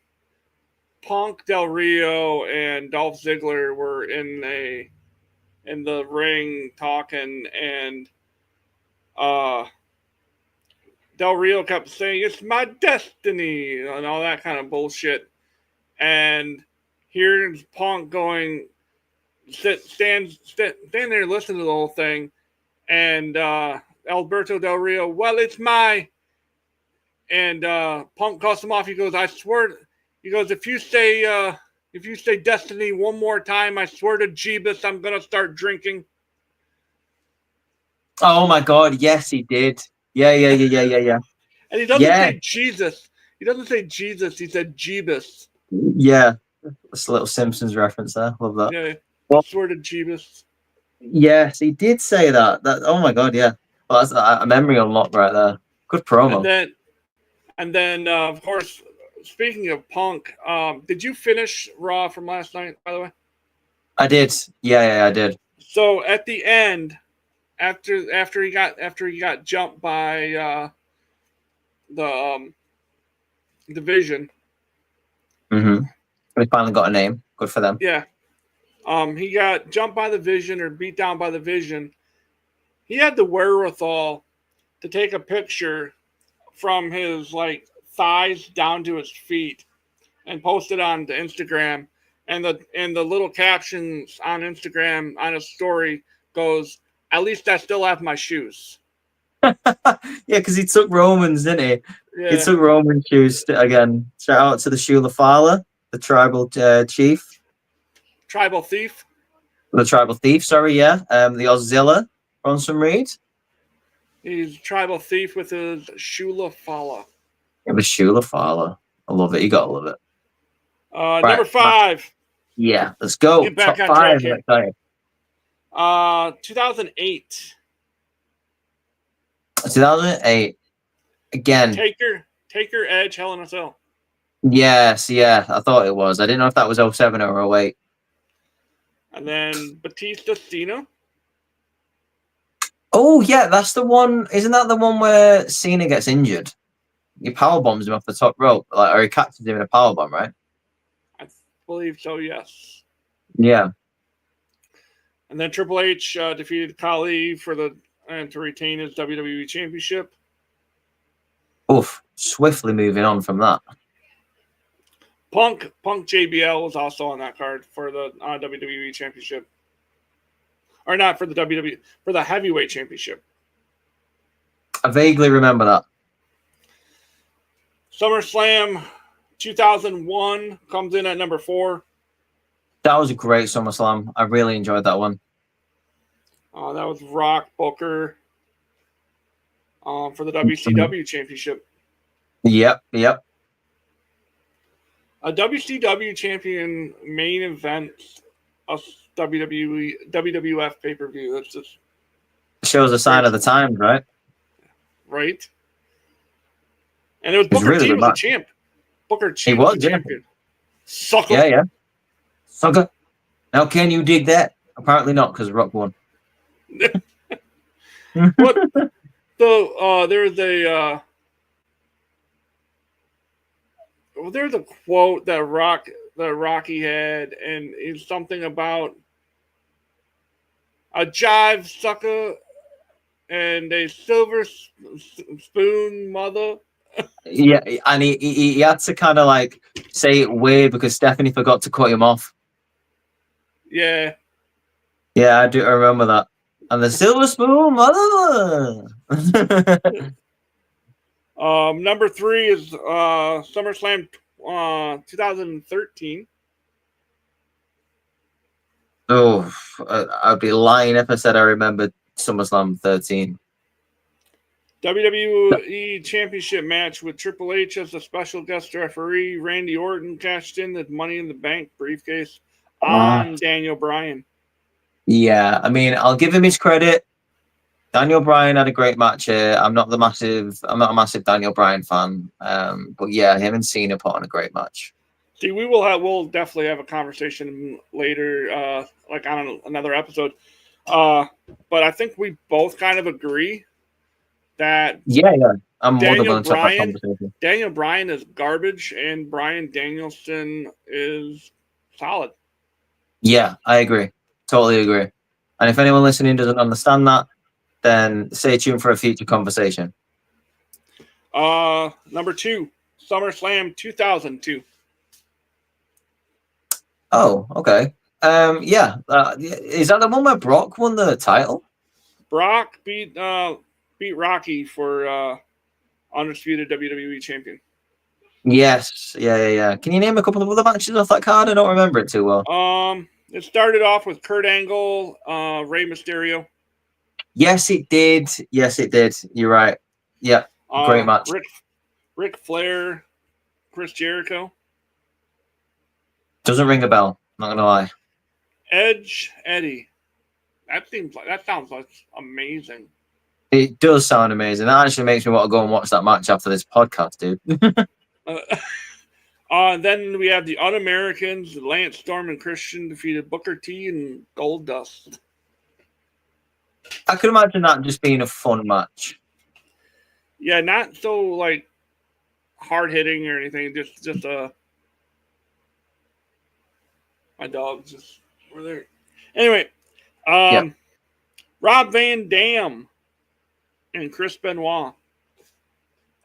Del Rio, and Dolph Ziggler were in the ring talking, and Del Rio kept saying, "It's my destiny," and all that kind of bullshit. And here's Punk going, stand there, listen to the whole thing, and Alberto Del Rio, well, it's my. And Punk cuts him off. He goes, "I swear." He goes, if you say Destiny one more time, I swear to Jeebus, I'm gonna start drinking." Oh my God, yes, he did. Yeah. And he doesn't say Jesus. He doesn't say Jesus. He said Jeebus. Yeah, that's a little Simpsons reference there. Love that. Yeah. Well, Swear to Jeebus. yes, he did say that. Oh my God, yeah. Well, that's a memory unlock right there. Good promo. And then of course, speaking of Punk, did you finish Raw from last night, by the way? I did. Yeah, I did. So at the end, after he got jumped by the Division. Mm-hmm. We finally got a name. Good for them. Yeah. He got jumped by the Vision or beat down by the Vision. He had the wherewithal to take a picture from his thighs down to his feet and post it on the Instagram. And the little captions on Instagram on his story goes, "At least I still have my shoes." Yeah, because he took Romans, didn't he? Yeah. He took Roman shoes again. Shout out to the Shula Fala, the tribal chief. Tribal thief. The tribal thief, sorry, yeah. The Ozilla, Bronson Reed. He's a tribal thief with his Shula Fala. It was Shula Fala. I love it. You gotta love it. Right. Number 5. Yeah, let's go. Get back Top on 5. track here. 2008. 2008. Again. Taker, Edge, Hell in a Cell. Yes, yeah, I thought it was. I didn't know if that was 07 or 08. And then Batista, Cena. Oh, yeah, that's the one. Isn't that the one where Cena gets injured? He power bombs him off the top rope, or he catches him in a power bomb, right? I believe so, yes. Yeah. And then Triple H defeated Khali to retain his WWE Championship. Oof, swiftly moving on from that. Punk JBL was also on that card for the WWE Championship. Or not for the for the Heavyweight Championship. I vaguely remember that. SummerSlam 2001 comes in at number 4. That was a great SummerSlam. I really enjoyed that one. That was Rock Booker for the WCW Championship. Yep. A WCW champion main event of WWF pay-per-view. That's just shows a sign of the times, right? Right. And it was Booker T was the champ. Booker T was the champion. Sucker. Yeah. Sucker. Now, can you dig that? Apparently not, because Rock won. What? So there's a quote that Rocky had, and it's something about a jive sucker and a silver spoon mother. Yeah, and he had to kind of say it weird because Stephanie forgot to cut him off. Yeah. Yeah, I do remember that. And the silver spoon mother. Number 3 is SummerSlam 2013. Oh, I'd be lying if I said I remembered SummerSlam 13. WWE Championship match with Triple H as a special guest referee. Randy Orton cashed in the Money in the Bank briefcase on Daniel Bryan. Yeah, I mean, I'll give him his credit. Daniel Bryan had a great match here. I'm not a massive Daniel Bryan fan. But yeah, him and Cena put on a great match. See, we'll definitely have a conversation later, like on another episode. But I think we both kind of agree that Yeah. I'm more than willing to have that conversation. Daniel Bryan is garbage and Bryan Danielson is solid. Yeah, I agree. Totally agree. And if anyone listening doesn't understand that, then stay tuned for a future conversation. Number 2, SummerSlam 2002. Oh, okay. Yeah. Is that the one where Brock won the title? Brock beat Rocky for undisputed WWE champion. Yes. Yeah. Can you name a couple of other matches off that card? I don't remember it too well. It started off with Kurt Angle, Rey Mysterio. Yes, it did. You're right. Yeah. Great match. Ric Flair, Chris Jericho. Doesn't ring a bell. Not gonna lie. Edge, Eddie. That sounds like amazing. It does sound amazing. That actually makes me want to go and watch that match after this podcast, dude. Then we have the Un-Americans. Lance Storm and Christian defeated Booker T and Goldust. I could imagine that just being a fun match. Yeah, not so like hard hitting or anything. Just my dogs just were there. Anyway, Rob Van Dam and Chris Benoit.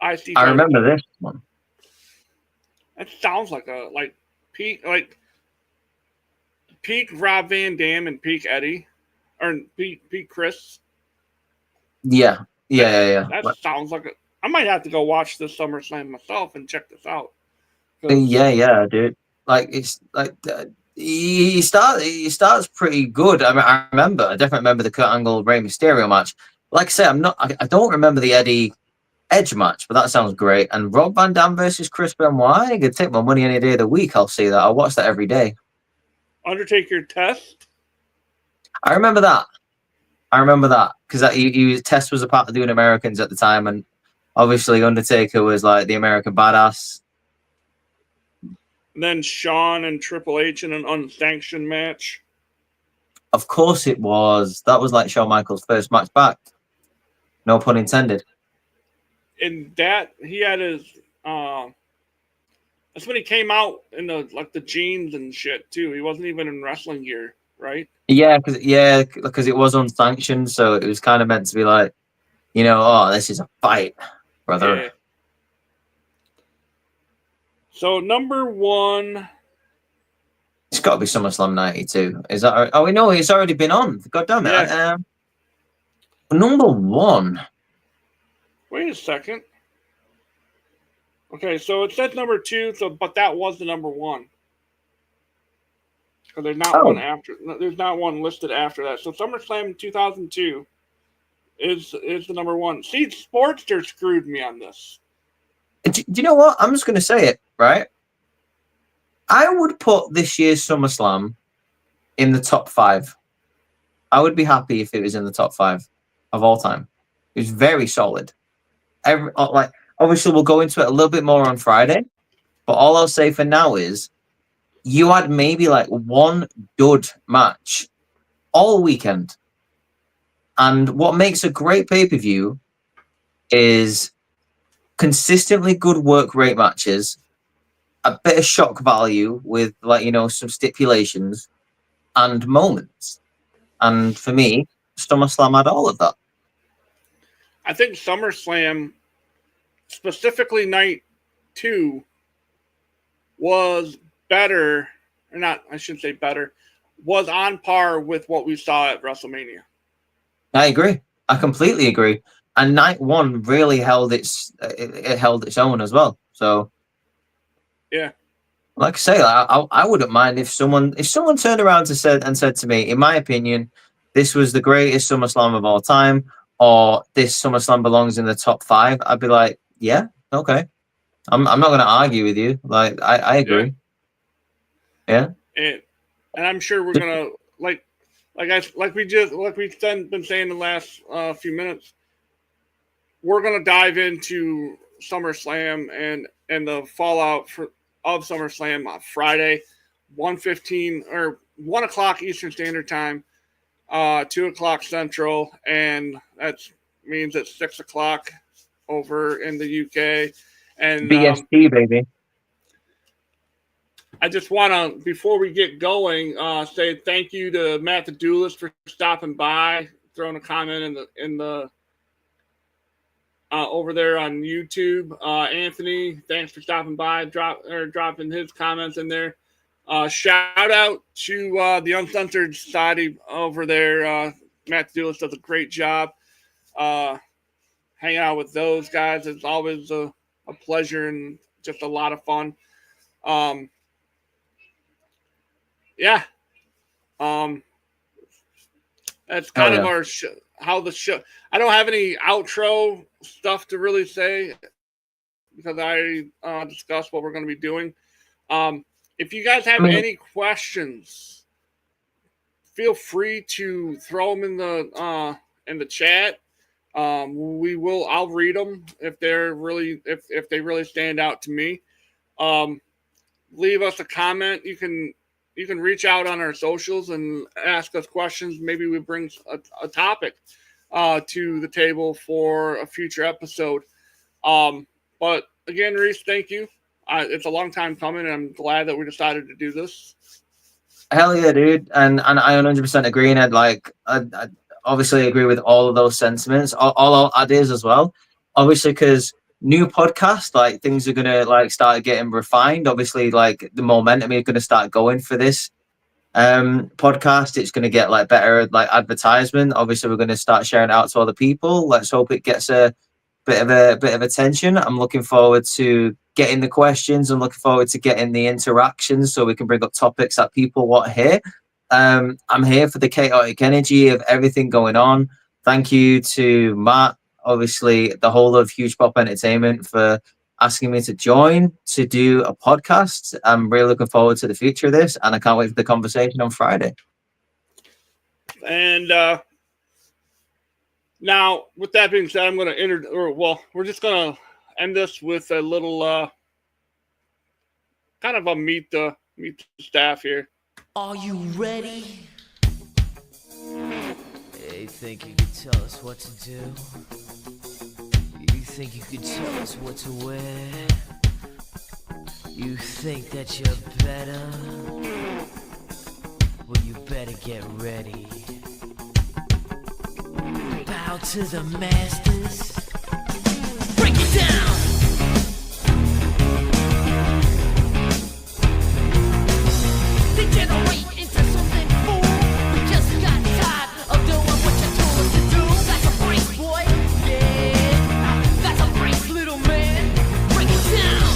I remember this one. That sounds like peak Rob Van Dam and peak Eddie, or peak Chris. Yeah. That sounds like I might have to go watch this SummerSlam myself and check this out. Yeah, dude. Like it's like he starts pretty good. I definitely remember the Kurt Angle Rey Mysterio match. Like I say, I don't remember the Eddie Edge match, but that sounds great. And Rob Van Dam versus Chris Benoit, I could take my money any day of the week. I'll see that. I'll watch that every day. Undertaker Test. I remember that because Test was a part of the Un-Americans at the time, and obviously Undertaker was like the American badass. And then Shawn and Triple H in an unsanctioned match. Of course it was. That was like Shawn Michaels' first match back. No pun intended. And that he had his that's when he came out in the jeans and shit too. He wasn't even in wrestling gear, right? Yeah, because it was unsanctioned, so it was kind of meant to be like, this is a fight, brother. Yeah. So number 1, it's got to be SummerSlam 92. Is that right? Oh, we know it's already been on. God damn it! Yeah. Number 1. Wait a second. Okay, so it says number 2, but that was the number 1. Because there's not one after. There's not one listed after that. So SummerSlam 2002 is the number 1. See, Sportster screwed me on this. Do you know what? I'm just going to say it, right? I would put this year's SummerSlam in the top 5. I would be happy if it was in the top 5 of all time. It was very solid. Obviously, we'll go into it a little bit more on Friday, but all I'll say for now is you had maybe like one dud match all weekend. And what makes a great pay-per-view is consistently good work rate matches, a bit of shock value with some stipulations and moments. And for me, SummerSlam had all of that. I think SummerSlam, specifically night 2, was better, or not, I shouldn't say better, was on par with what we saw at WrestleMania. I agree. I completely agree. and night one really held it held its own as well. So Yeah. like I say, I wouldn't mind if someone turned around and said to me, in my opinion, this was the greatest SummerSlam of all time, or this SummerSlam belongs in the top 5. I'd be like, yeah, okay. I'm not going to argue with you. Like I agree. Yeah. And I'm sure we're gonna like we've been saying the last few minutes. We're gonna dive into SummerSlam and the fallout of SummerSlam on Friday, 1:15 or 1 o'clock Eastern Standard Time, 2 o'clock Central, and that means it's 6 o'clock over in the UK. And BST, baby. I just want to, before we get going, say thank you to Matt the Duelist for stopping by, throwing a comment in the over there on YouTube. Anthony, thanks for stopping by, dropping his comments in there. Shout out to the Uncensored Society over there. Matt the Duelist does a great job. Hanging out with those guys is always a pleasure and just a lot of fun. Yeah. That's kind of our how the show. I don't have any outro stuff to really say because I discussed what we're going to be doing. If you guys have any questions, feel free to throw them in the chat. I'll read them if they're really if they really stand out to me. Leave us a comment. You can reach out on our socials and ask us questions. Maybe we bring a topic to the table for a future episode. But again, Rhys, thank you. It's a long time coming, and I'm glad that we decided to do this. Hell yeah, dude. And I 100% agree. And I obviously agree with all of those sentiments, all ideas as well. Obviously, because new podcast, like things are gonna start getting refined. Obviously, like the momentum is gonna start going for this podcast. It's gonna get better advertisement. Obviously, we're gonna start sharing it out to other people. Let's hope it gets a bit of attention. I'm looking forward to getting the questions. I'm looking forward to getting the interactions so we can bring up topics that people want to hear. I'm here for the chaotic energy of everything going on. Thank you to Matt, obviously the whole of Huge Pop Entertainment, for asking me to join to do a podcast. I'm really looking forward to the future of this, and I can't wait for the conversation on Friday. And now, with that being said, I'm going to we're just going to end this with a little kind of a meet the staff here. Are you ready? You think you can tell us what to do? You think you can tell us what to wear? You think that you're better? Well, you better get ready. Bow to the masters. Break it down! Degenerate into something fool. We just got tired of doing what you told us to do. That's a brace, boy. Yeah, that's a brace, little man. Break it down.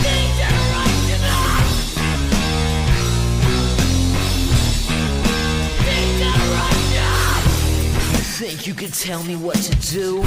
Degeneration. Degeneration. You think you can tell me what to do?